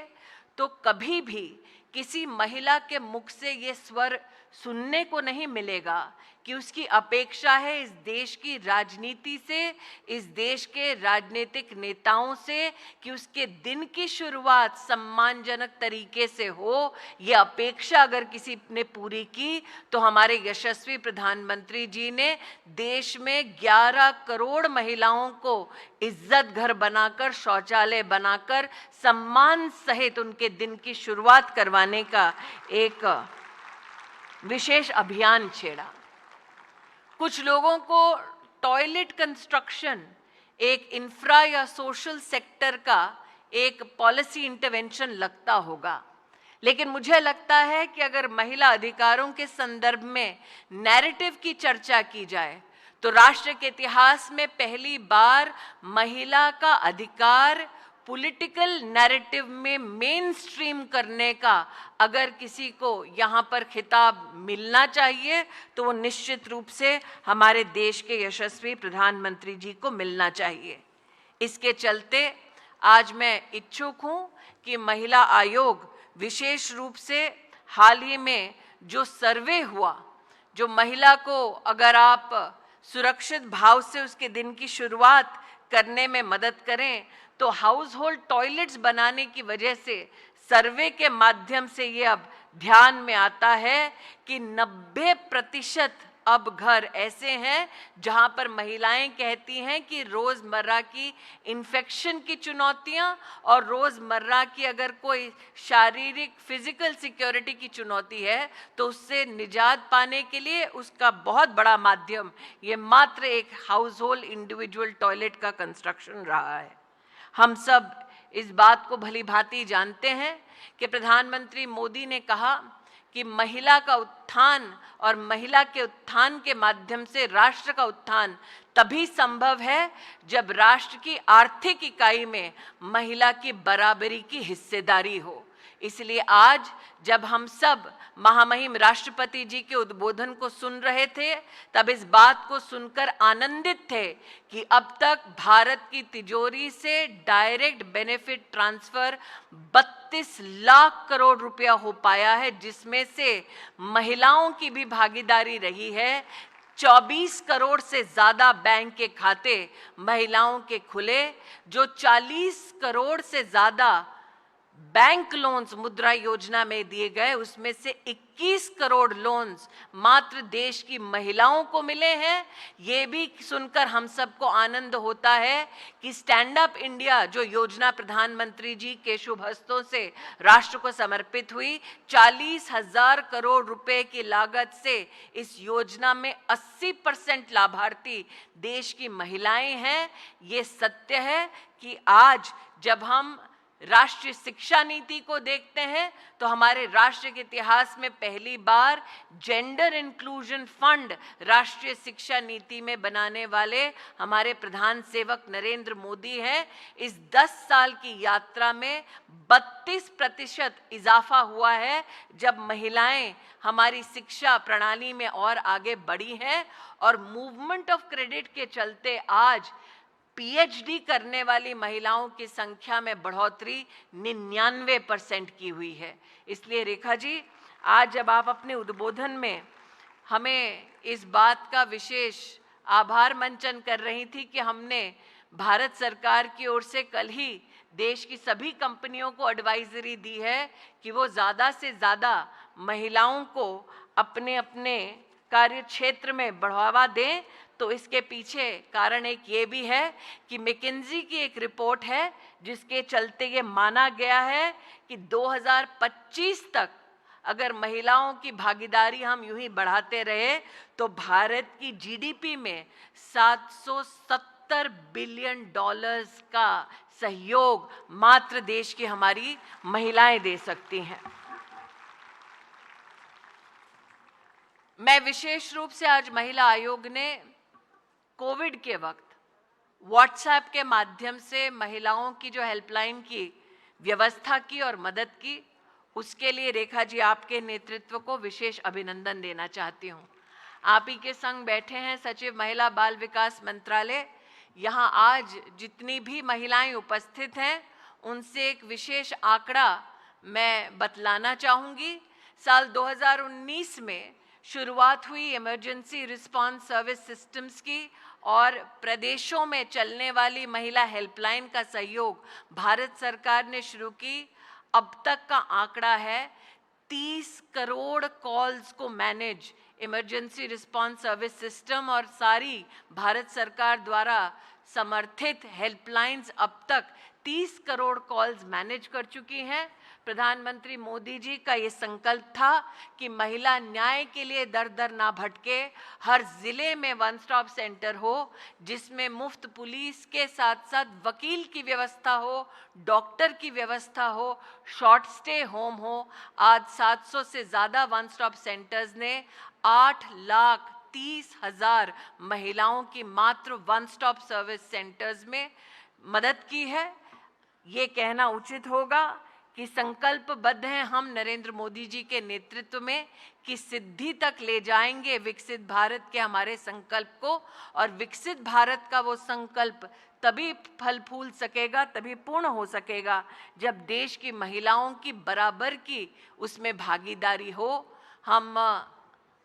तो कभी भी किसी महिला के मुख से ये स्वर सुनने को नहीं मिलेगा कि उसकी अपेक्षा है इस देश की राजनीति से, इस देश के राजनीतिक नेताओं से कि उसके दिन की शुरुआत सम्मानजनक तरीके से हो। ये अपेक्षा अगर किसी ने पूरी की तो हमारे यशस्वी प्रधानमंत्री जी ने देश में 11 करोड़ महिलाओं को इज्जत घर बनाकर, शौचालय बनाकर, सम्मान सहित उनके दिन की शुरुआत करवाने का एक विशेष अभियान छेड़ा। कुछ लोगों को टॉयलेट कंस्ट्रक्शन एक इंफ्रा या सोशल सेक्टर का एक पॉलिसी इंटरवेंशन लगता होगा, लेकिन मुझे लगता है कि अगर महिला अधिकारों के संदर्भ में नैरेटिव की चर्चा की जाए तो राष्ट्र के इतिहास में पहली बार महिला का अधिकार पॉलिटिकल नैरेटिव में मेन स्ट्रीम करने का अगर किसी को यहाँ पर खिताब मिलना चाहिए तो वो निश्चित रूप से हमारे देश के यशस्वी प्रधानमंत्री जी को मिलना चाहिए। इसके चलते आज मैं इच्छुक हूँ कि महिला आयोग विशेष रूप से हाल ही में जो सर्वे हुआ, जो महिला को अगर आप सुरक्षित भाव से उसके दिन की शुरुआत करने में मदद करें तो हाउस होल्ड टॉयलेट्स बनाने की वजह से सर्वे के माध्यम से ये अब ध्यान में आता है कि 90% अब घर ऐसे हैं जहां पर महिलाएं कहती हैं कि रोज़मर्रा की इन्फेक्शन की चुनौतियां और रोज़मर्रा की अगर कोई शारीरिक फिजिकल सिक्योरिटी की चुनौती है तो उससे निजात पाने के लिए उसका बहुत बड़ा माध्यम ये मात्र एक हाउस होल्ड इंडिविजुअल टॉयलेट का कंस्ट्रक्शन रहा है। हम सब इस बात को भली भांति जानते हैं कि प्रधानमंत्री मोदी ने कहा कि महिला का उत्थान और महिला के उत्थान के माध्यम से राष्ट्र का उत्थान तभी संभव है जब राष्ट्र की आर्थिक इकाई में महिला की बराबरी की हिस्सेदारी हो। इसलिए आज जब हम सब महामहिम राष्ट्रपति जी के उद्बोधन को सुन रहे थे, तब इस बात को सुनकर आनंदित थे कि अब तक भारत की तिजोरी से direct benefit transfer 32 lakh crore रुपया हो पाया है, जिसमें से महिलाओं की भी भागीदारी रही है। 24 करोड़ से ज्यादा बैंक के खाते महिलाओं के खुले, जो 40 करोड़ से ज्यादा बैंक लोन्स मुद्रा योजना में दिए गए, उसमें से 21 करोड़ लोन्स मात्र देश की महिलाओं को मिले हैं। ये भी सुनकर हम सबको आनंद होता है कि स्टैंड अप इंडिया जो योजना प्रधानमंत्री जी के शुभ हस्तों से राष्ट्र को समर्पित हुई, 40,000 करोड़ रुपए की लागत से इस योजना में 80% लाभार्थी देश की महिलाएं हैं। ये सत्य है कि आज जब हम राष्ट्रीय शिक्षा नीति को देखते हैं तो हमारे राष्ट्र के इतिहास में पहली बार जेंडर इंक्लूजन फंड राष्ट्रीय शिक्षा नीति में बनाने वाले हमारे प्रधान सेवक नरेंद्र मोदी हैं। इस 10 साल की यात्रा में 32% इजाफा हुआ है, जब महिलाएं हमारी शिक्षा प्रणाली में और आगे बढ़ी हैं और मूवमेंट ऑफ क्रेडिट के चलते आज पीएचडी करने वाली महिलाओं की संख्या में बढ़ोतरी 99% की हुई है। इसलिए रेखा जी, आज जब आप अपने उद्बोधन में हमें इस बात का विशेष आभार मंचन कर रही थी कि हमने भारत सरकार की ओर से कल ही देश की सभी कंपनियों को एडवाइजरी दी है कि वो ज़्यादा से ज़्यादा महिलाओं को अपने अपने कार्य क्षेत्र में बढ़ावा दें, तो इसके पीछे कारण एक ये भी है कि मैकिन्जी की एक रिपोर्ट है जिसके चलते ये माना गया है कि 2025 तक अगर महिलाओं की भागीदारी हम यूं ही बढ़ाते रहे तो भारत की जीडीपी में $770 बिलियन का सहयोग मात्र देश की हमारी महिलाएं दे सकती हैं। मैं विशेष रूप से आज महिला आयोग ने कोविड के वक्त व्हाट्सएप के माध्यम से महिलाओं की जो हेल्पलाइन की व्यवस्था की और मदद की, उसके लिए रेखा जी आपके नेतृत्व को विशेष अभिनंदन देना चाहती हूँ। आप ही के संग बैठे हैं सचिव महिला बाल विकास मंत्रालय। यहाँ आज जितनी भी महिलाएं उपस्थित हैं उनसे एक विशेष आंकड़ा मैं बतलाना चाहूँगी। साल 2019 में शुरुआत हुई इमरजेंसी रिस्पांस सर्विस सिस्टम्स की और प्रदेशों में चलने वाली महिला हेल्पलाइन का सहयोग भारत सरकार ने शुरू की। अब तक का आंकड़ा है 30 करोड़ कॉल्स को manage emergency response service system और सारी भारत सरकार द्वारा समर्थित हेल्पलाइंस अब तक 30 करोड़ कॉल्स मैनेज कर चुकी हैं। प्रधानमंत्री मोदी जी का ये संकल्प था कि महिला न्याय के लिए दर दर ना भटके, हर जिले में वन स्टॉप सेंटर हो जिसमें मुफ्त पुलिस के साथ साथ वकील की व्यवस्था हो, डॉक्टर की व्यवस्था हो, शॉर्ट स्टे होम हो। आज 700 से ज़्यादा वन स्टॉप सेंटर्स ने 8,30,000 महिलाओं की मात्र वन स्टॉप सर्विस सेंटर्स में मदद की है। ये कहना उचित होगा कि संकल्पबद्ध हैं हम नरेंद्र मोदी जी के नेतृत्व में कि सिद्धि तक ले जाएंगे विकसित भारत के हमारे संकल्प को, और विकसित भारत का वो संकल्प तभी फल फूल सकेगा, तभी पूर्ण हो सकेगा जब देश की महिलाओं की बराबर की उसमें भागीदारी हो। हम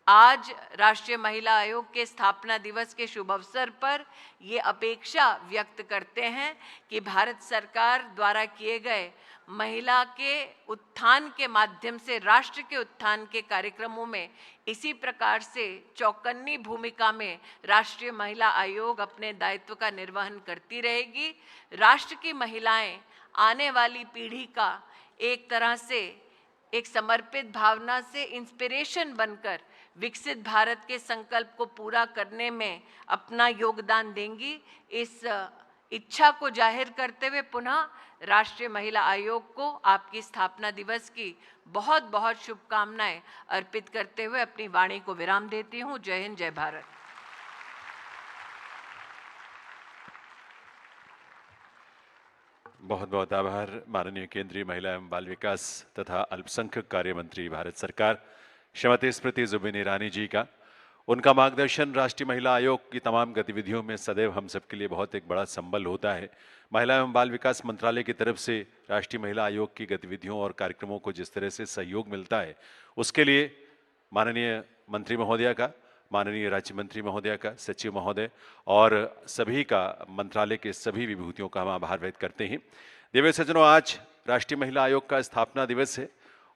आज राष्ट्रीय महिला आयोग के स्थापना दिवस के शुभ अवसर पर ये अपेक्षा व्यक्त करते हैं कि भारत सरकार द्वारा किए गए महिला के उत्थान के माध्यम से राष्ट्र के उत्थान के कार्यक्रमों में इसी प्रकार से चौकन्नी भूमिका में राष्ट्रीय महिला आयोग अपने दायित्व का निर्वहन करती रहेगी। राष्ट्र की महिलाएं आने वाली पीढ़ी का एक तरह से एक समर्पित भावना से इंस्पिरेशन बनकर विकसित भारत के संकल्प को पूरा करने में अपना योगदान देंगी। इस इच्छा को जाहिर करते हुए पुनः राष्ट्रीय महिला आयोग को आपकी स्थापना दिवस की बहुत बहुत शुभकामनाएं अर्पित करते हुए अपनी वाणी को विराम देती हूं। जय हिंद, जय भारत। बहुत बहुत आभार माननीय केंद्रीय महिला एवं बाल विकास तथा अल्पसंख्यक कार्य मंत्री भारत सरकार श्रीमती स्मृति जुबिन ईरानी जी का। उनका मार्गदर्शन राष्ट्रीय महिला आयोग की तमाम गतिविधियों में सदैव हम सबके लिए बहुत एक बड़ा संबल होता है। महिला एवं बाल विकास मंत्रालय की तरफ से राष्ट्रीय महिला आयोग की गतिविधियों और कार्यक्रमों को जिस तरह से सहयोग मिलता है, उसके लिए माननीय मंत्री महोदया का, माननीय राज्य मंत्री महोदया का, सचिव महोदय और सभी का, मंत्रालय के सभी विभूतियों का हम आभार व्यक्त करते हैं। देवी सज्जनों, आज राष्ट्रीय महिला आयोग का स्थापना दिवस है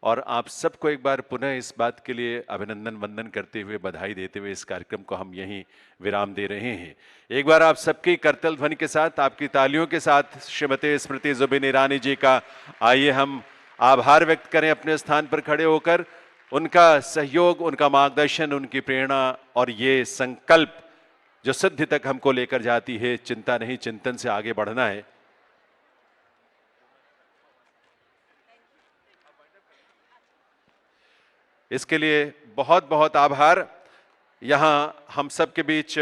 और आप सबको एक बार पुनः इस बात के लिए अभिनंदन वंदन करते हुए, बधाई देते हुए इस कार्यक्रम को हम यहीं विराम दे रहे हैं। एक बार आप सबकी करतल ध्वनि के साथ, आपकी तालियों के साथ श्रीमती स्मृति जुबिन ईरानी जी का आइए हम आभार व्यक्त करें अपने स्थान पर खड़े होकर। उनका सहयोग, उनका मार्गदर्शन, उनकी प्रेरणा और ये संकल्प जो सिद्धि तक हमको लेकर जाती है, चिंता नहीं चिंतन से आगे बढ़ना है। इसके लिए बहुत बहुत आभार। यहाँ हम सब के बीच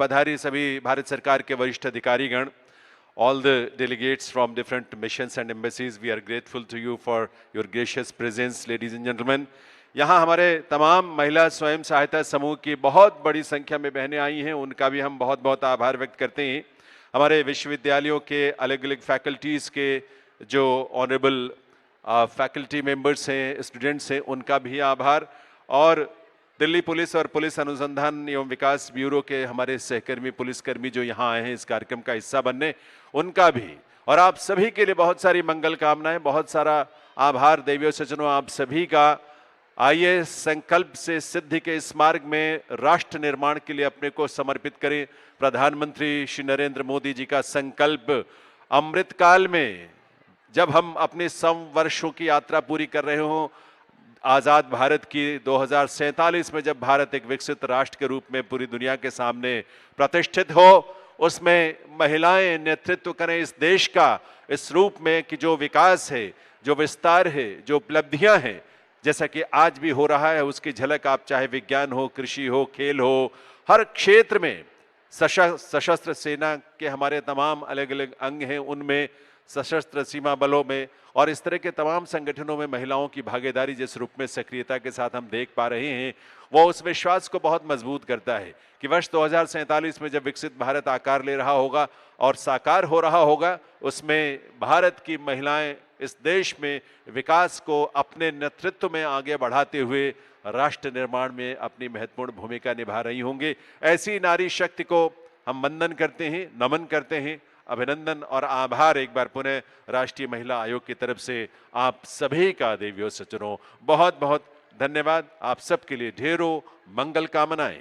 पधारी सभी भारत सरकार के वरिष्ठ अधिकारीगण, all the delegates from different missions and embassies, we are grateful to you for your gracious presence, ladies and gentlemen. यहाँ हमारे तमाम महिला स्वयं सहायता समूह की बहुत बड़ी संख्या में बहनें आई हैं, उनका भी हम बहुत बहुत आभार व्यक्त करते हैं। हमारे विश्वविद्यालयों के अलग अलग फैकल्टीज़ के जो ऑनरेबल फैकल्टी मेंबर्स हैं, स्टूडेंट्स हैं, उनका भी आभार। और दिल्ली पुलिस और पुलिस अनुसंधान एवं विकास ब्यूरो के हमारे सहकर्मी पुलिसकर्मी जो यहाँ आए हैं इस कार्यक्रम का हिस्सा बनने, उनका भी। और आप सभी के लिए बहुत सारी मंगल कामनाएं, बहुत सारा आभार। देवियों सज्जनों, आप सभी का आइए संकल्प से सिद्धि के इस मार्ग में राष्ट्र निर्माण के लिए अपने को समर्पित करें। प्रधानमंत्री श्री नरेंद्र मोदी जी का संकल्प, अमृत काल में जब हम अपने 100 वर्षों की यात्रा पूरी कर रहे हों, आज़ाद भारत की 2047 में जब भारत एक विकसित राष्ट्र के रूप में पूरी दुनिया के सामने प्रतिष्ठित हो, उसमें महिलाएं नेतृत्व करें इस देश का, इस रूप में कि जो विकास है, जो विस्तार है, जो उपलब्धियां हैं, जैसा कि आज भी हो रहा है, उसकी झलक आप चाहे विज्ञान हो, कृषि हो, खेल हो, हर क्षेत्र में सशस्त्र सेना के हमारे तमाम अलग अलग अंग हैं, उनमें सशस्त्र सीमा बलों में और इस तरह के तमाम संगठनों में महिलाओं की भागीदारी जिस रूप में सक्रियता के साथ हम देख पा रहे हैं, वो उस विश्वास को बहुत मजबूत करता है कि वर्ष 2047 में जब विकसित भारत आकार ले रहा होगा और साकार हो रहा होगा, उसमें भारत की महिलाएं इस देश में विकास को अपने नेतृत्व में आगे बढ़ाते हुए राष्ट्र निर्माण में अपनी महत्वपूर्ण भूमिका निभा रही होंगी। ऐसी नारी शक्ति को हम वंदन करते हैं, नमन करते हैं। अभिनंदन और आभार एक बार पुनः राष्ट्रीय महिला आयोग की तरफ से आप सभी का देवियों सज्जनों बहुत बहुत धन्यवाद। आप सबके लिए ढेरों मंगल कामनाएं।